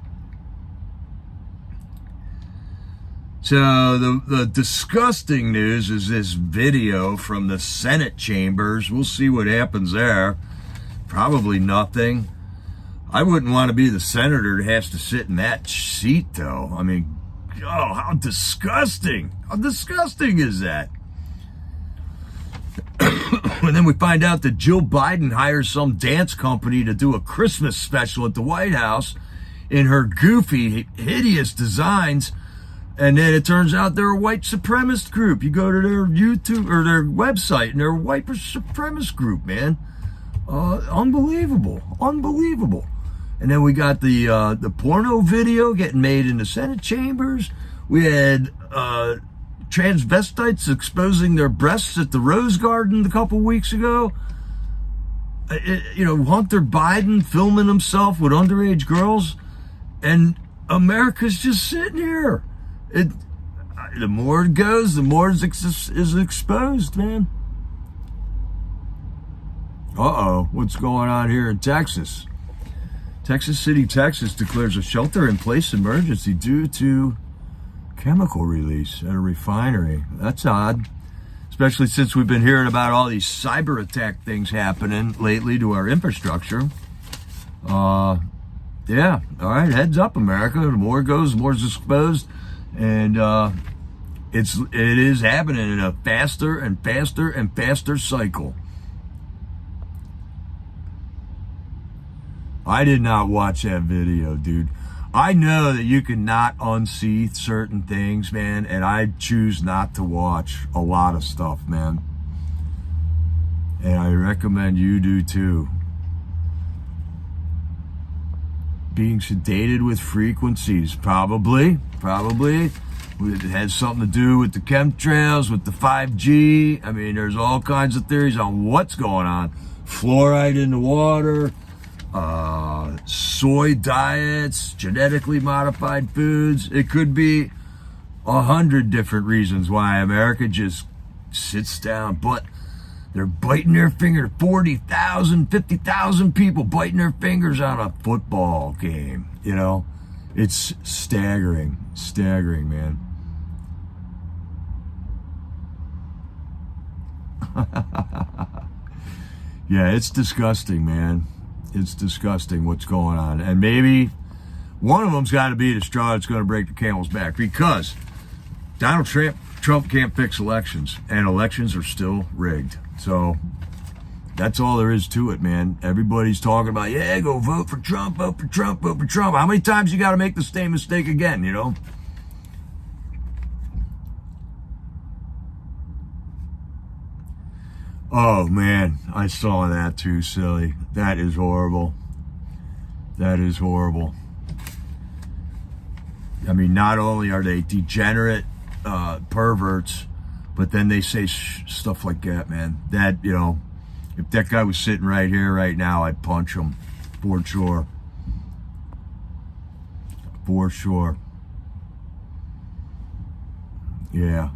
So the disgusting news is this video from the Senate chambers. We'll see what happens there. Probably nothing. I wouldn't want to be the senator that has to sit in that seat, though. I mean, oh, how disgusting. How disgusting is that? And then we find out that Jill Biden hires some dance company to do a Christmas special at the White House in her goofy, hideous designs. And then it turns out they're a white supremacist group. You go to their YouTube or their website and they're a white supremacist group, man. Unbelievable. Unbelievable. And then we got the porno video getting made in the Senate chambers. We had transvestites exposing their breasts at the Rose Garden a couple weeks ago. Hunter Biden filming himself with underage girls, and America's just sitting here. The more it goes, the more is exposed, man. Uh-oh, what's going on here in Texas? Texas City, Texas declares a shelter-in-place emergency due to chemical release at a refinery. That's odd, especially since we've been hearing about all these cyber attack things happening lately to our infrastructure. Yeah, all right, heads up, America. The more it goes, the more it's exposed, and it is happening in a faster and faster and faster cycle. I did not watch that video, dude. I know that you cannot unsee certain things, man, and I choose not to watch a lot of stuff, man. And I recommend you do too. Being sedated with frequencies, probably. It has something to do with the chemtrails, with the 5G. I mean, there's all kinds of theories on what's going on. Fluoride in the water. Soy diets, genetically modified foods. It could be 100 different reasons why America just sits down, but they're biting their finger. 40,000, 50,000 people biting their fingers on a football game. It's staggering, man. Yeah, it's disgusting, man. It's disgusting what's going on. And maybe one of them's got to be the straw that's going to break the camel's back, because Donald Trump can't fix elections, and elections are still rigged. So that's all there is to it, man. Everybody's talking about, yeah, go vote for Trump, vote for Trump, vote for Trump. How many times you got to make the same mistake again, you know? Oh, man, I saw that too, silly. That is horrible. That is horrible. I mean, not only are they degenerate perverts, but then they say stuff like that, man. That, you know, if that guy was sitting right here, right now, I'd punch him for sure. For sure. Yeah.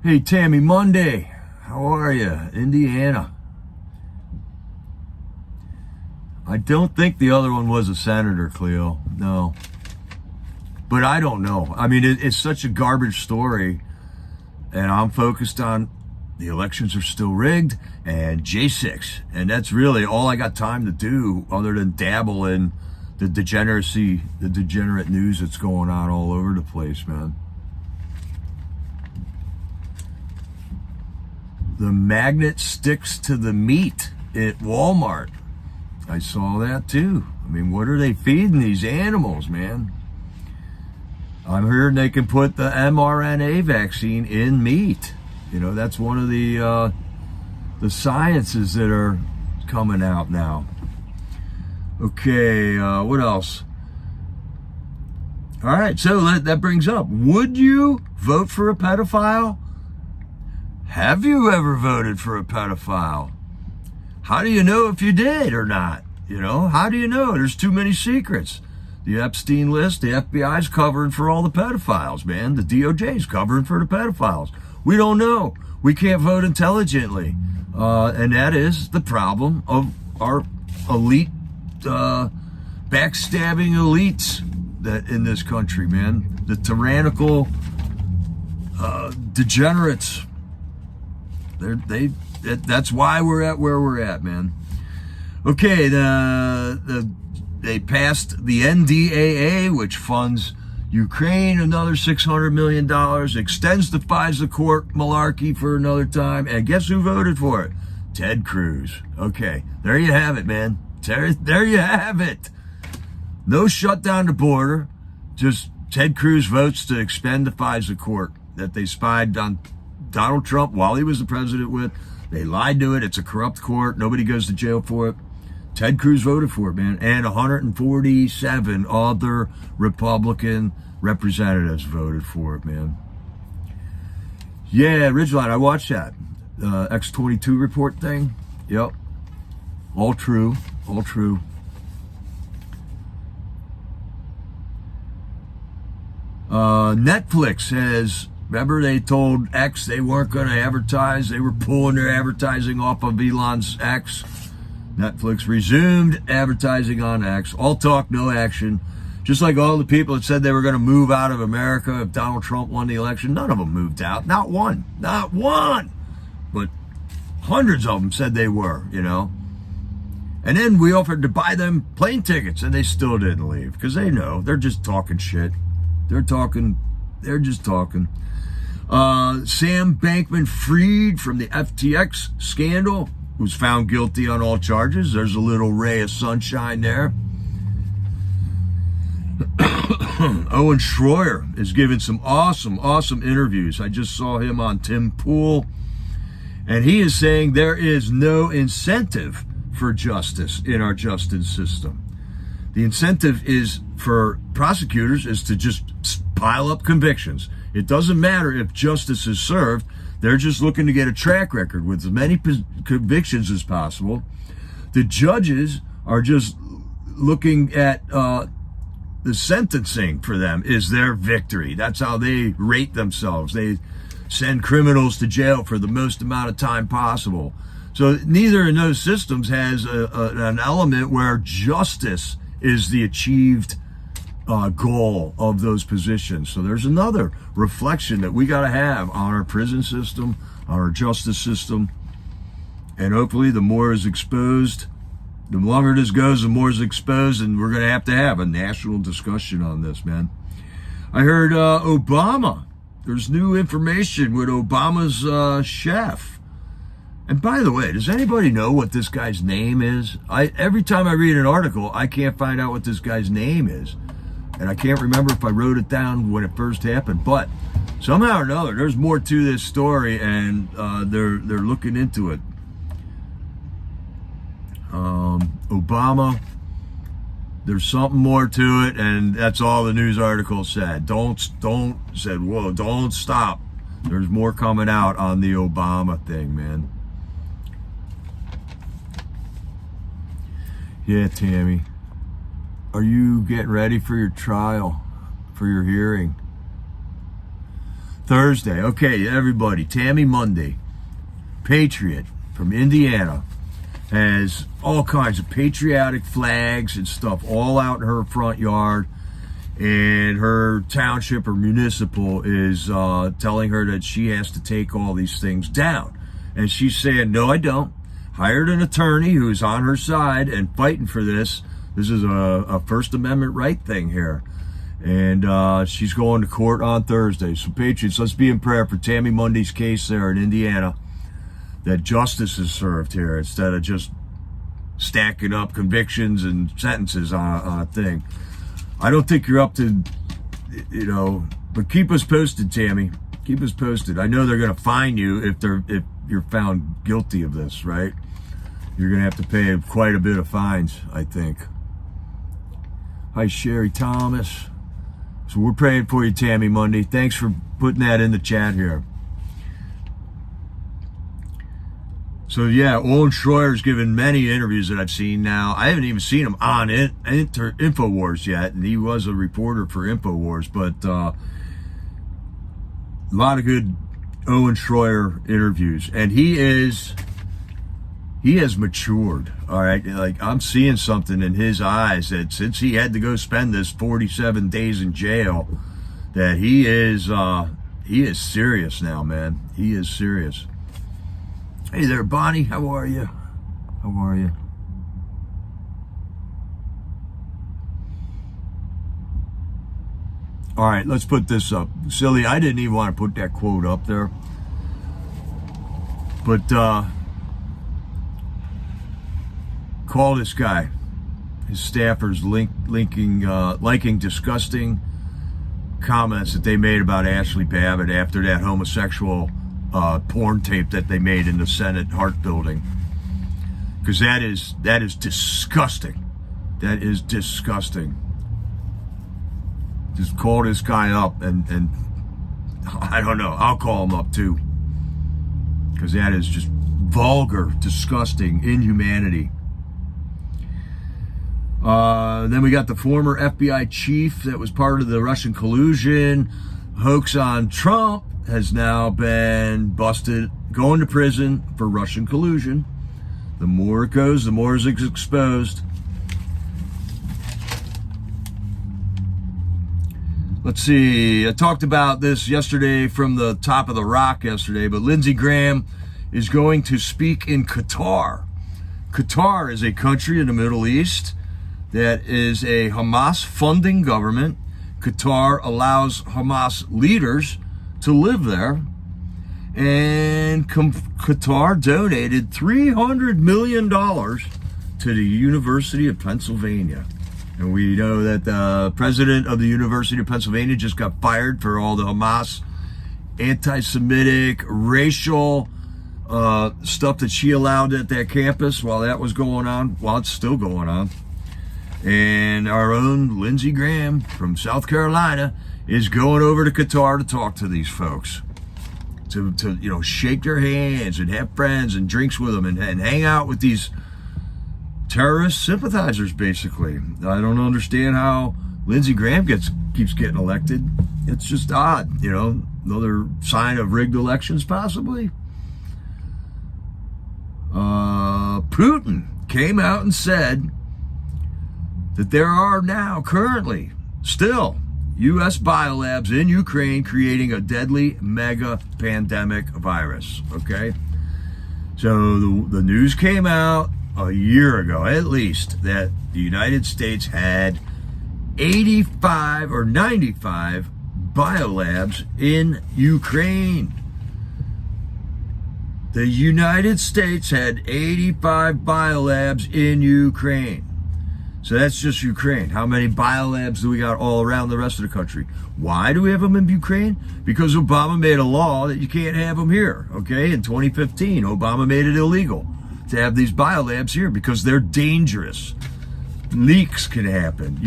Hey, Tammy Monday. How are you? Indiana. I don't think the other one was a senator, Cleo. No. But I don't know. I mean, it's such a garbage story. And I'm focused on the elections are still rigged and J6. And that's really all I got time to do other than dabble in the degeneracy, the degenerate news that's going on all over the place, man. The magnet sticks to the meat at Walmart. I saw that too. I mean, what are they feeding these animals, man? I'm hearing they can put the mRNA vaccine in meat. You know, that's one of the sciences that are coming out now. Okay, what else? All right, so that brings up, would you vote for a pedophile? Have you ever voted for a pedophile? How do you know if you did or not? You know, how do you know? There's too many secrets. The Epstein list, the FBI's covering for all the pedophiles, man. The DOJ's covering for the pedophiles. We don't know. We can't vote intelligently. And that is the problem of our elite, backstabbing elites that in this country, man. The tyrannical degenerates. That's why we're at where we're at, man. Okay, they passed the NDAA, which funds Ukraine another $600 million, extends the FISA court malarkey for another time, and guess who voted for it? Ted Cruz. Okay, there you have it, man. There you have it. No shut down the border, just Ted Cruz votes to expend the FISA court that they spied on Donald Trump while he was the president with. They lied to it. It's a corrupt court. Nobody goes to jail for it. Ted Cruz voted for it, man. And 147 other Republican representatives voted for it, man. Yeah, Ridgeline, I watched that. X-22 report thing. Yep. All true. All true. Netflix has... Remember they told X they weren't going to advertise. They were pulling their advertising off of Elon's X. Netflix resumed advertising on X. All talk, no action. Just like all the people that said they were going to move out of America if Donald Trump won the election. None of them moved out. Not one. Not one. But hundreds of them said they were, you know. And then we offered to buy them plane tickets, and they still didn't leave because they know. They're just talking shit. They're just talking. Sam Bankman-Fried from the FTX scandal was found guilty on all charges. There's a little ray of sunshine there. Owen Schroyer is giving some awesome interviews. I just saw him on Tim Pool, and he is saying there is no incentive for justice in our justice system. The incentive is for prosecutors is to just pile up convictions. It doesn't matter if justice is served. They're just looking to get a track record with as many convictions as possible. The judges are just looking at the sentencing for them is their victory. That's how they rate themselves. They send criminals to jail for the most amount of time possible. So neither of those systems has an element where justice is the achieved goal of those positions. So there's another reflection that we got to have on our prison system, on our justice system. And hopefully the more is exposed, the longer this goes, the more it's exposed, and we're going to have a national discussion on this, man. I heard Obama. There's new information with Obama's chef. And by the way, does anybody know what this guy's name is? Every time I read an article, I can't find out what this guy's name is. And I can't remember if I wrote it down when it first happened. But somehow or another, there's more to this story, and they're looking into it. Obama, there's something more to it, and that's all the news article said. Don't stop. There's more coming out on the Obama thing, man. Yeah, Tammy. Are you getting ready for your trial, for your hearing? Thursday. Okay, everybody. Tammy Monday, patriot from Indiana, has all kinds of patriotic flags and stuff all out in her front yard. And her township or municipal is telling her that she has to take all these things down. And she's saying, no, I don't. Hired an attorney who's on her side and fighting for this. This is a First Amendment right thing here. And she's going to court on Thursday. So, Patriots, let's be in prayer for Tammy Monday's case there in Indiana, that justice is served here instead of just stacking up convictions and sentences on a thing. I don't think you're up to, but keep us posted, Tammy. Keep us posted. I know they're going to fine you if you're found guilty of this, right? You're going to have to pay quite a bit of fines, I think. Hi, Sherry Thomas. So we're praying for you, Tammy Monday. Thanks for putting that in the chat here. So yeah, Owen Schroyer's given many interviews that I've seen now. I haven't even seen him on InfoWars yet, and he was a reporter for InfoWars, but a lot of good Owen Schroyer interviews. And he has matured, all right? Like, I'm seeing something in his eyes that since he had to go spend this 47 days in jail, that he is serious now, man. He is serious. Hey there, Bonnie. How are you? How are you? All right, let's put this up. Silly, I didn't even want to put that quote up there. But call this guy. His staffers liking disgusting comments that they made about Ashley Babbitt after that homosexual porn tape that they made in the Senate Hart building. Because that is disgusting. That is disgusting. Just call this guy up and I don't know, I'll call him up too. Because that is just vulgar, disgusting, inhumanity. Then we got the former FBI chief that was part of the Russian collusion hoax on Trump has now been busted, going to prison for Russian collusion. The more it goes, the more it's exposed. Let's see, I talked about this yesterday from the top of the rock yesterday, but Lindsey Graham is going to speak in Qatar. Qatar is a country in the Middle East that is a Hamas funding government. Qatar allows Hamas leaders to live there. And Qatar donated $300 million to the University of Pennsylvania. And we know that the president of the University of Pennsylvania just got fired for all the Hamas anti-Semitic, racial stuff that she allowed at that campus while that was going on, while it's still going on. And our own Lindsey Graham from South Carolina is going over to Qatar to talk to these folks, to shake their hands and have friends and drinks with them and hang out with these terrorist sympathizers, basically. I don't understand how Lindsey Graham keeps getting elected. It's just odd, another sign of rigged elections, possibly. Putin came out and said that there are now currently still U.S. biolabs in Ukraine creating a deadly mega pandemic virus, okay? So the news came out a year ago, at least, that the United States had 85 or 95 biolabs in Ukraine. The United States had 85 biolabs in Ukraine. So that's just Ukraine. How many biolabs do we got all around the rest of the country? Why do we have them in Ukraine? Because Obama made a law that you can't have them here, okay? In 2015, Obama made it illegal to have these biolabs here because they're dangerous. Leaks can happen.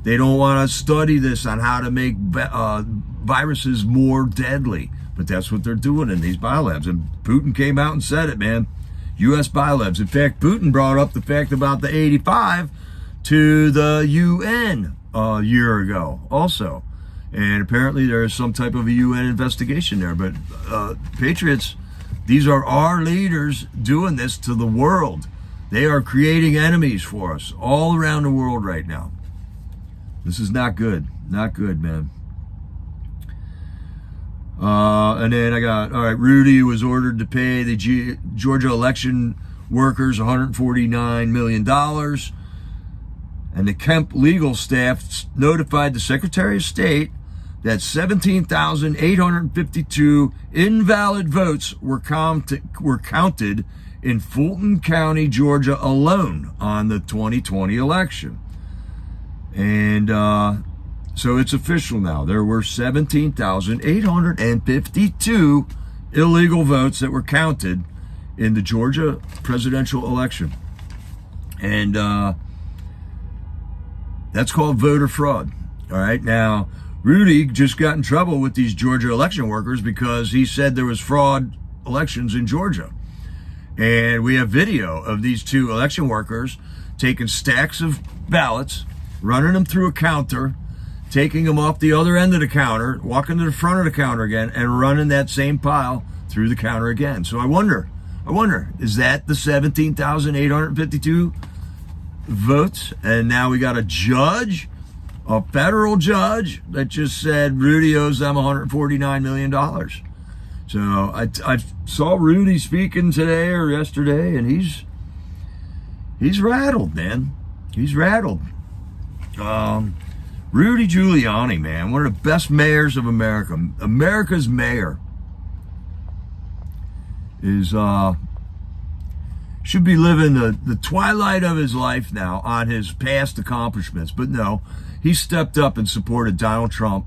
They don't want to study this on how to make viruses more deadly. But that's what they're doing in these biolabs. And Putin came out and said it, man. U.S. biolabs. In fact, Putin brought up the fact about the 85 to the UN a year ago also. And apparently there is some type of a UN investigation there. But Patriots, these are our leaders doing this to the world. They are creating enemies for us all around the world right now. This is not good. Not good, man. And then I got, all right, Rudy was ordered to pay the Georgia election workers $149 million. And the Kemp legal staff notified the Secretary of State that 17,852 invalid votes were counted in Fulton County, Georgia alone on the 2020 election. And so it's official now. There were 17,852 illegal votes that were counted in the Georgia presidential election. And that's called voter fraud. All right. Now, Rudy just got in trouble with these Georgia election workers because he said there was fraud elections in Georgia. And we have video of these two election workers taking stacks of ballots, running them through a counter, taking them off the other end of the counter, walking to the front of the counter again, and running that same pile through the counter again. So I wonder, is that the 17,852 votes? And now we got a judge, a federal judge, that just said Rudy owes them $149 million. So I saw Rudy speaking today or yesterday, and he's rattled, man. He's rattled. Rudy Giuliani, man, one of the best mayors of America. America's mayor is should be living the twilight of his life now on his past accomplishments. But no, he stepped up and supported Donald Trump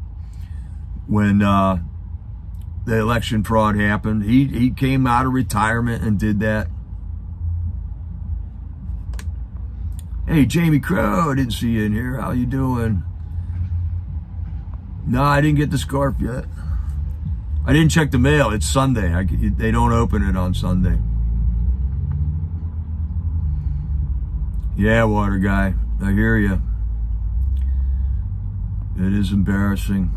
when the election fraud happened. He came out of retirement and did that. Hey, Jamie Crow, I didn't see you in here. How you doing? No, I didn't get the scarf yet. I didn't check the mail. It's Sunday. They don't open it on Sunday. Yeah, water guy. I hear you. It is embarrassing.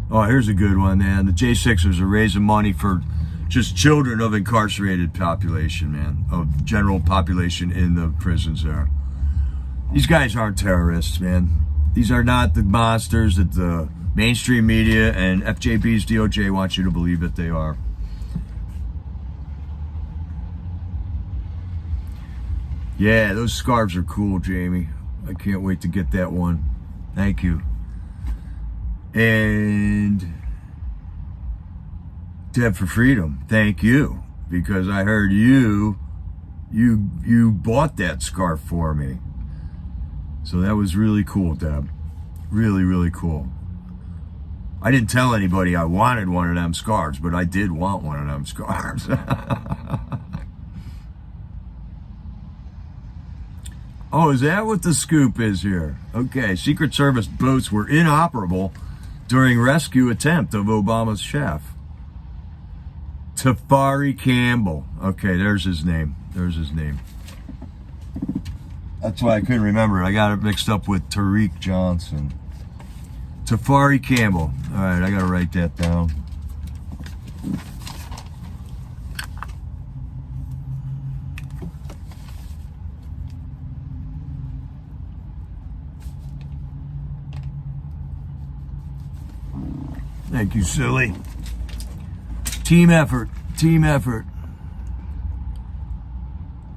Oh, here's a good one, man. The J6ers are raising money for just children of incarcerated population, man, of general population in the prisons there. These guys aren't terrorists, man. These are not the monsters that the mainstream media and FJB's DOJ want you to believe that they are. Yeah, those scarves are cool, Jamie. I can't wait to get that one. Thank you. And Deb for Freedom, thank you, because I heard you bought that scarf for me. So that was really cool, Deb. Really, really cool. I didn't tell anybody I wanted one of them scarves, but I did want one of them scarves. Oh, is that what the scoop is here? Okay, Secret Service boats were inoperable during rescue attempt of Obama's chef. Tafari Campbell. Okay, there's his name. There's his name. That's why I couldn't remember it. I got it mixed up with Tariq Johnson. Tafari Campbell. All right, I got to write that down. Thank you, silly. Team effort. Team effort.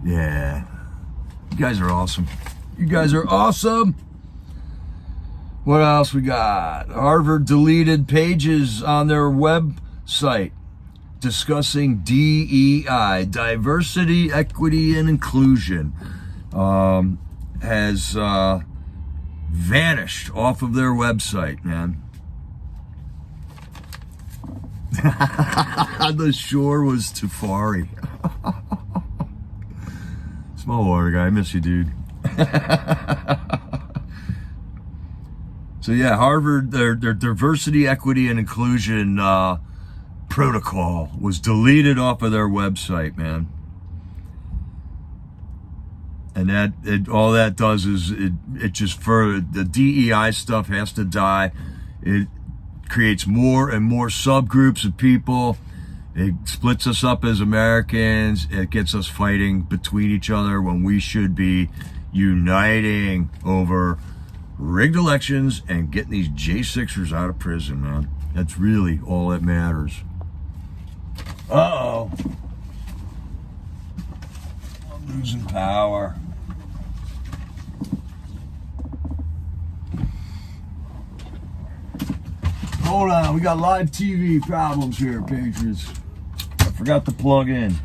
Yeah. You guys are awesome. You guys are awesome. What else we got? Harvard deleted pages on their website discussing DEI, diversity, equity, and inclusion. Has vanished off of their website, man. The shore was Tafari. Small water guy, I miss you, dude. So yeah, Harvard, their diversity, equity, and inclusion protocol was deleted off of their website, man. And all that does is it just further, the DEI stuff has to die. It creates more and more subgroups of people. It splits us up as Americans. It gets us fighting between each other when we should be uniting over rigged elections and getting these J6ers out of prison, man. That's really all that matters. Uh-oh. I'm losing power. Hold on, we got live TV problems here, Patriots. I forgot to plug in.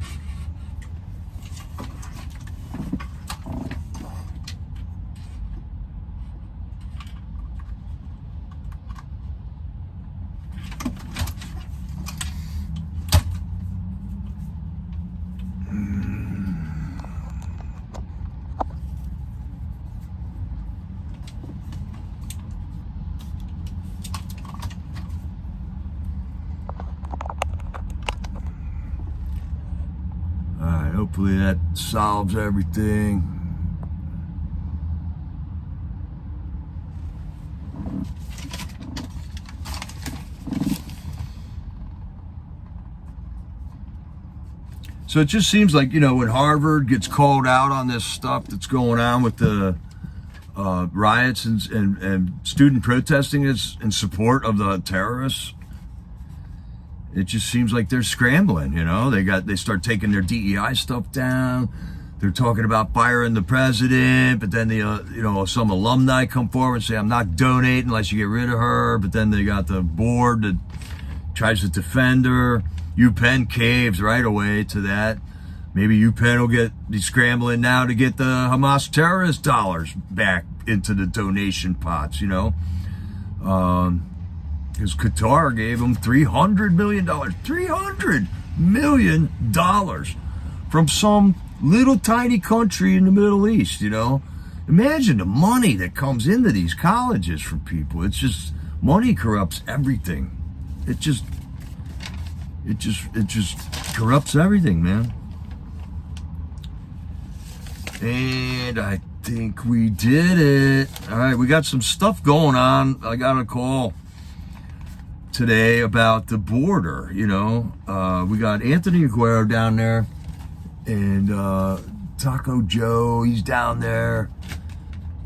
Hopefully that solves everything. So it just seems like, when Harvard gets called out on this stuff that's going on with the riots and student protesting is in support of the terrorists, it just seems like they're scrambling, They start taking their DEI stuff down. They're talking about firing the president, but then some alumni come forward and say, "I'm not donating unless you get rid of her." But then they got the board that tries to defend her. UPenn caves right away to that. Maybe UPenn will be scrambling now to get the Hamas terrorist dollars back into the donation pots, because Qatar gave them $300 million. $300 million from some little tiny country in the Middle East, Imagine the money that comes into these colleges from people. It's just, money corrupts everything. It just corrupts everything, man. And I think we did it. All right, we got some stuff going on. I got a call today about the border. We got Anthony Aguero down there, and Taco Joe, he's down there,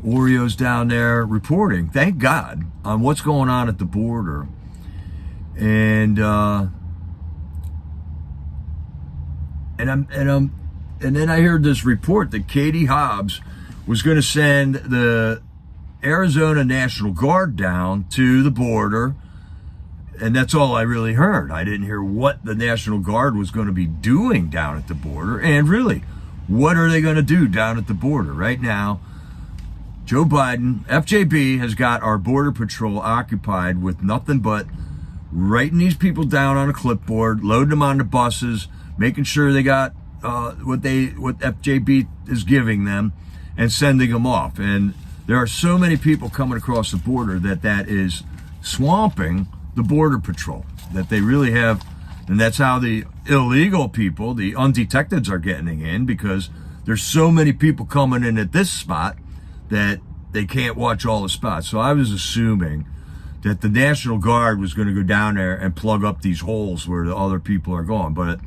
Oreo's down there reporting, thank God, on what's going on at the border. And then I heard this report that Katie Hobbs was going to send the Arizona National Guard down to the border. And that's all I really heard. I didn't hear what the National Guard was going to be doing down at the border. And really, what are they going to do down at the border? Right now, Joe Biden, FJB, has got our Border Patrol occupied with nothing but writing these people down on a clipboard, loading them on the buses, making sure they got what FJB is giving them, and sending them off. And there are so many people coming across the border that is swamping the Border Patrol, that they really have. And that's how the illegal people, the undetecteds, are getting in, because there's so many people coming in at this spot that they can't watch all the spots. So I was assuming that the National Guard was going to go down there and plug up these holes where the other people are going. But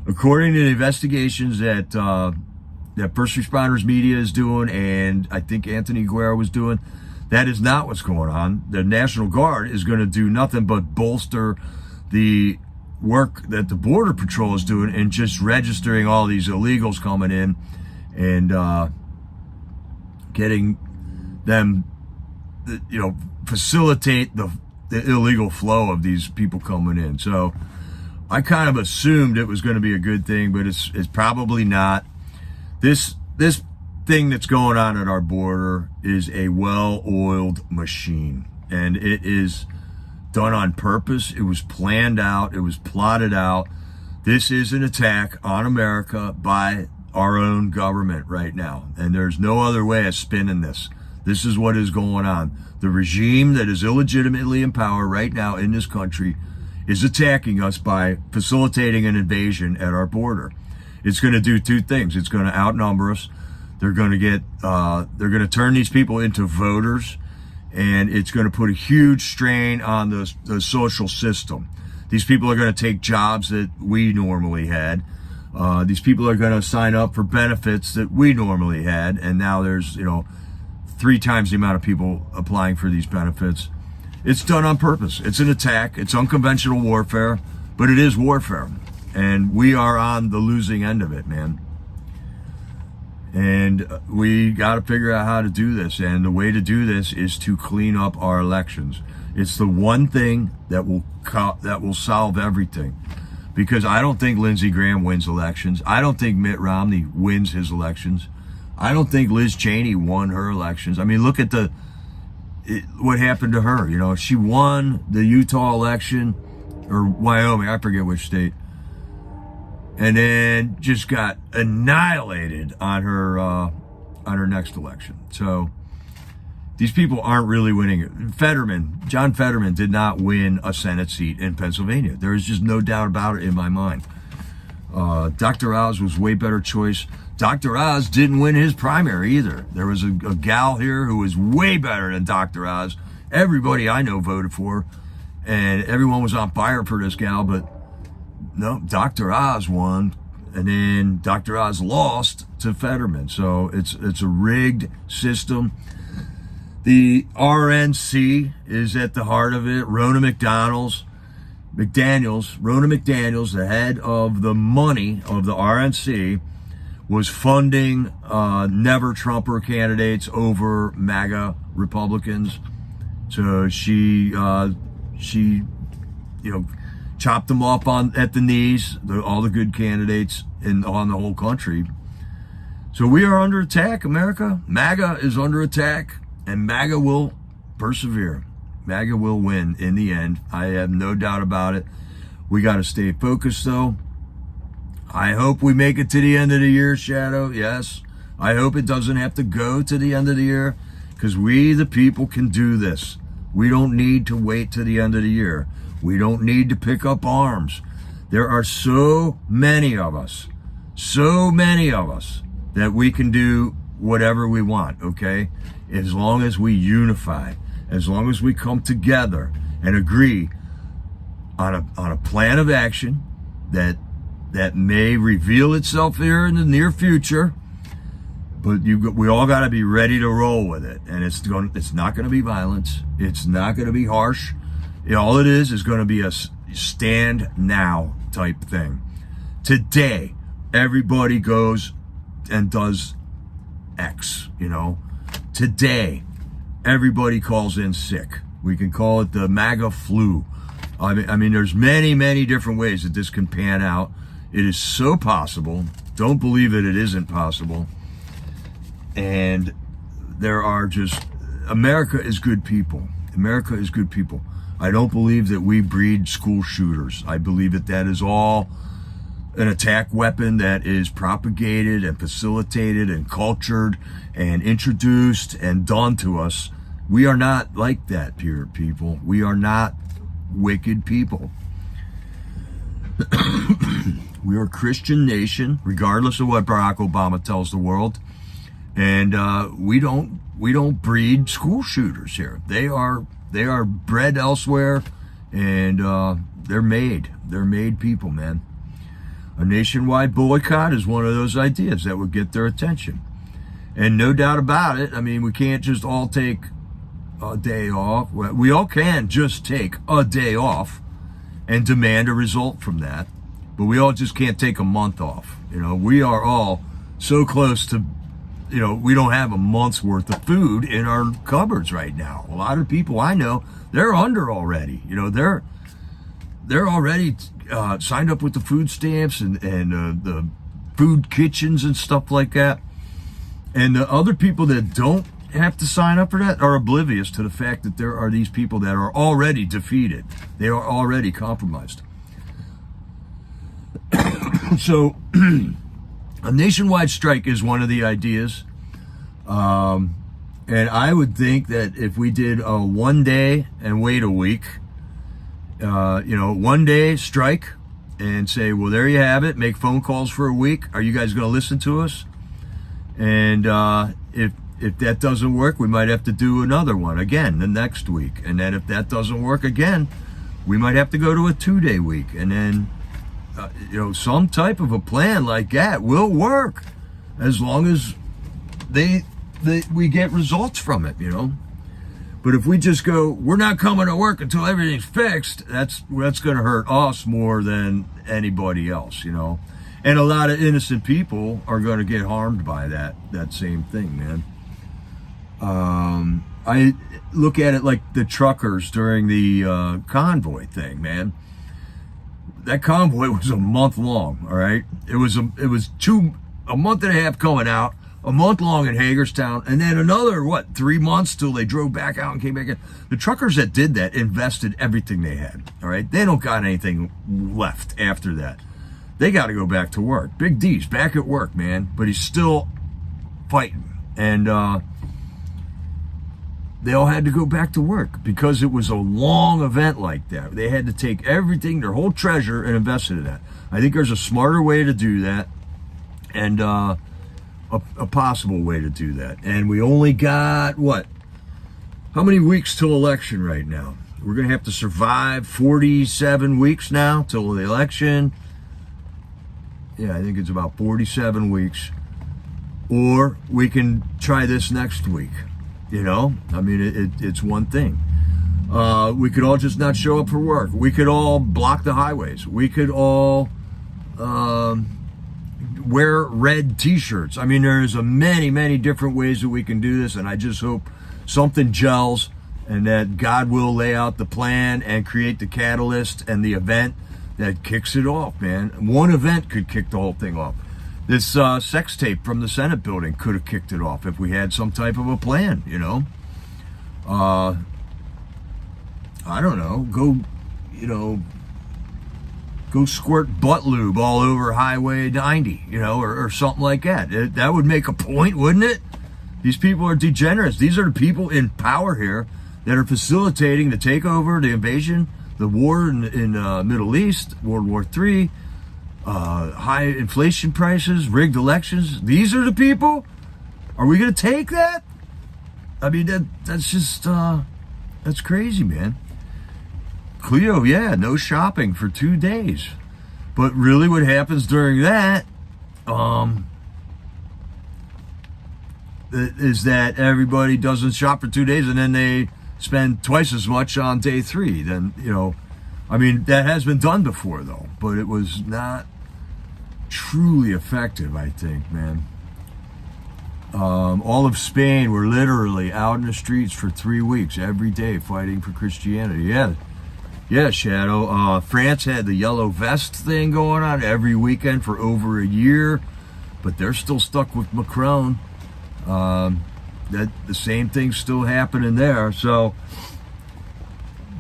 according to the investigations that First Responders Media is doing, and I think Anthony Aguero was doing, that is not what's going on. The National Guard is going to do nothing but bolster the work that the Border Patrol is doing and just registering all these illegals coming in and getting them, facilitate the illegal flow of these people coming in. So I kind of assumed it was going to be a good thing, but it's probably not. This thing that's going on at our border is a well-oiled machine, and it is done on purpose. It was planned out. It was plotted out. This is an attack on America by our own government right now, and there's no other way of spinning this. This is what is going on. The regime that is illegitimately in power right now in this country is attacking us by facilitating an invasion at our border. It's going to do two things. It's going to outnumber us. They're going to turn these people into voters, and it's going to put a huge strain on the social system. These people are going to take jobs that we normally had. These people are going to sign up for benefits that we normally had, and now there's 3 times the amount of people applying for these benefits. It's done on purpose. It's an attack. It's unconventional warfare, but it is warfare, and we are on the losing end of it, man. And we got to figure out how to do this, and the way to do this is to clean up our elections. It's the one thing that will solve everything, because I don't think Lindsey Graham wins elections. I don't think Mitt Romney wins his elections. I don't think Liz Cheney won her elections. I mean, look at what happened to her. She won the Utah election, or Wyoming, I forget which state, and then just got annihilated on her next election. So these people aren't really winning it. John Fetterman did not win a Senate seat in Pennsylvania. There is just no doubt about it in my mind. Dr. Oz was way better choice. Dr. Oz didn't win his primary either. There was a gal here who was way better than Dr. Oz. Everybody I know voted for, and everyone was on fire for this gal, but no, Dr. Oz won, and then Dr. Oz lost to Fetterman. So it's a rigged system. The RNC is at the heart of it. Rona McDaniels, the head of the money of the RNC, was funding never Trumper candidates over MAGA Republicans. So she chopped them off at the knees, all the good candidates on the whole country. So we are under attack, America. MAGA is under attack, and MAGA will persevere. MAGA will win in the end. I have no doubt about it. We got to stay focused, though. I hope we make it to the end of the year, Shadow. Yes. I hope it doesn't have to go to the end of the year, because we, the people, can do this. We don't need to wait to the end of the year. We don't need to pick up arms. There are so many of us that we can do whatever we want, okay? As long as we unify, as long as we come together and agree on a plan of action that may reveal itself here in the near future, but we all got to be ready to roll with it. And it's not going to be violence. It's not going to be harsh. All it is going to be a stand now type thing. Today, everybody goes and does X, Today, everybody calls in sick. We can call it the MAGA flu. I mean, there's many, many different ways that this can pan out. It is so possible. Don't believe it isn't possible. And America is good people. America is good people. I don't believe that we breed school shooters. I believe that is all an attack weapon that is propagated and facilitated and cultured and introduced and done to us. We are not like that, pure people. We are not wicked people. We are a Christian nation, regardless of what Barack Obama tells the world. And we don't breed school shooters here. They are bred elsewhere, and they're made people, man. A nationwide boycott is one of those ideas that would get their attention. And no doubt about it, I mean, we can't just all take a day off. We all can just take a day off and demand a result from that. But we all just can't take a month off. We are all so close to, we don't have a month's worth of food in our cupboards right now. A lot of people I know, they're under already. They're already signed up with the food stamps and the food kitchens and stuff like that. And the other people that don't have to sign up for that are oblivious to the fact that there are these people that are already defeated. They are already compromised. So a nationwide strike is one of the ideas. And I would think that if we did a 1 day and wait a week, 1 day strike and say, well, there you have it. Make phone calls for a week. Are you guys going to listen to us? And if that doesn't work, we might have to do another one again the next week. And then if that doesn't work again, we might have to go to a 2-day week. And then, some type of a plan like that will work as long as we get results from it, But if we just go, we're not coming to work until everything's fixed, that's going to hurt us more than anybody else, And a lot of innocent people are going to get harmed by that same thing, man. I look at it like the truckers during the convoy thing, man. That convoy was a month long, all right? It was a month and a half coming out, a month long in Hagerstown, and then another, 3 months till they drove back out and came back in. The truckers that did that invested everything they had, all right? They don't got anything left after that. They got to go back to work. Big D's back at work, man, but he's still fighting. And they all had to go back to work because it was a long event like that. They had to take everything, their whole treasure, and invest it in that. I think there's a smarter way to do that, and a possible way to do that. And we only got, how many weeks till election right now? We're going to have to survive 47 weeks now till the election. Yeah, I think it's about 47 weeks. Or we can try this next week. It's one thing. We could all just not show up for work. We could all block the highways. We could all wear red t-shirts. There's many, many different ways that we can do this, and I just hope something gels and that God will lay out the plan and create the catalyst and the event that kicks it off, man. One event could kick the whole thing off. This sex tape from the Senate building could have kicked it off if we had some type of a plan, I don't know. Go squirt butt lube all over Highway 90, or something like that. That would make a point, wouldn't it? These people are degenerates. These are the people in power here that are facilitating the takeover, the invasion, the war in Middle East, World War III, high inflation prices, rigged elections. These are the people? Are we going to take that? That's just, that's crazy, man. Cleo, yeah, no shopping for 2 days. But really what happens during that, is that everybody doesn't shop for 2 days and then they spend twice as much on day 3. Then, that has been done before though, but it was not truly effective, I think, man. All of Spain were literally out in the streets for 3 weeks, every day, fighting for Christianity. Yeah, Shadow. France had the yellow vest thing going on every weekend for over a year, but they're still stuck with Macron. That the same thing's still happening there. So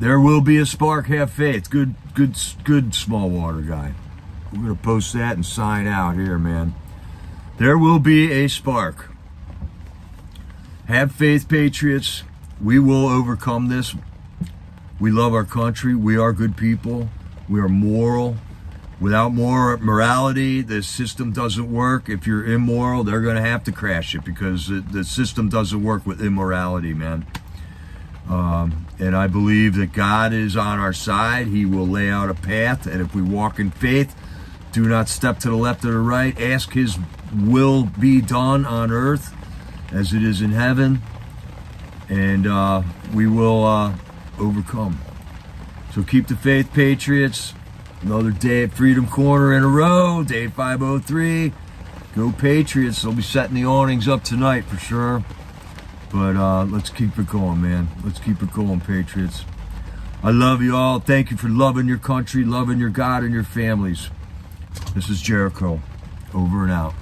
there will be a spark. Have faith. Good small water guy. We're gonna post that and sign out here, man. There will be a spark. Have faith, patriots. We will overcome this. We love our country. We are good people. We are moral. Without more morality, the system doesn't work. If you're immoral, they're going to have to crash it because the system doesn't work with immorality, man. And I believe that God is on our side. He will lay out a path. And if we walk in faith, do not step to the left or the right. Ask His will be done on earth as it is in heaven. And we will overcome. So keep the faith, Patriots. Another day at Freedom Corner in a row, day 503. Go Patriots. They'll be setting the awnings up tonight for sure. But let's keep it going, man. Let's keep it going, Patriots. I love you all. Thank you for loving your country, loving your God and your families. This is Jericho. Over and out.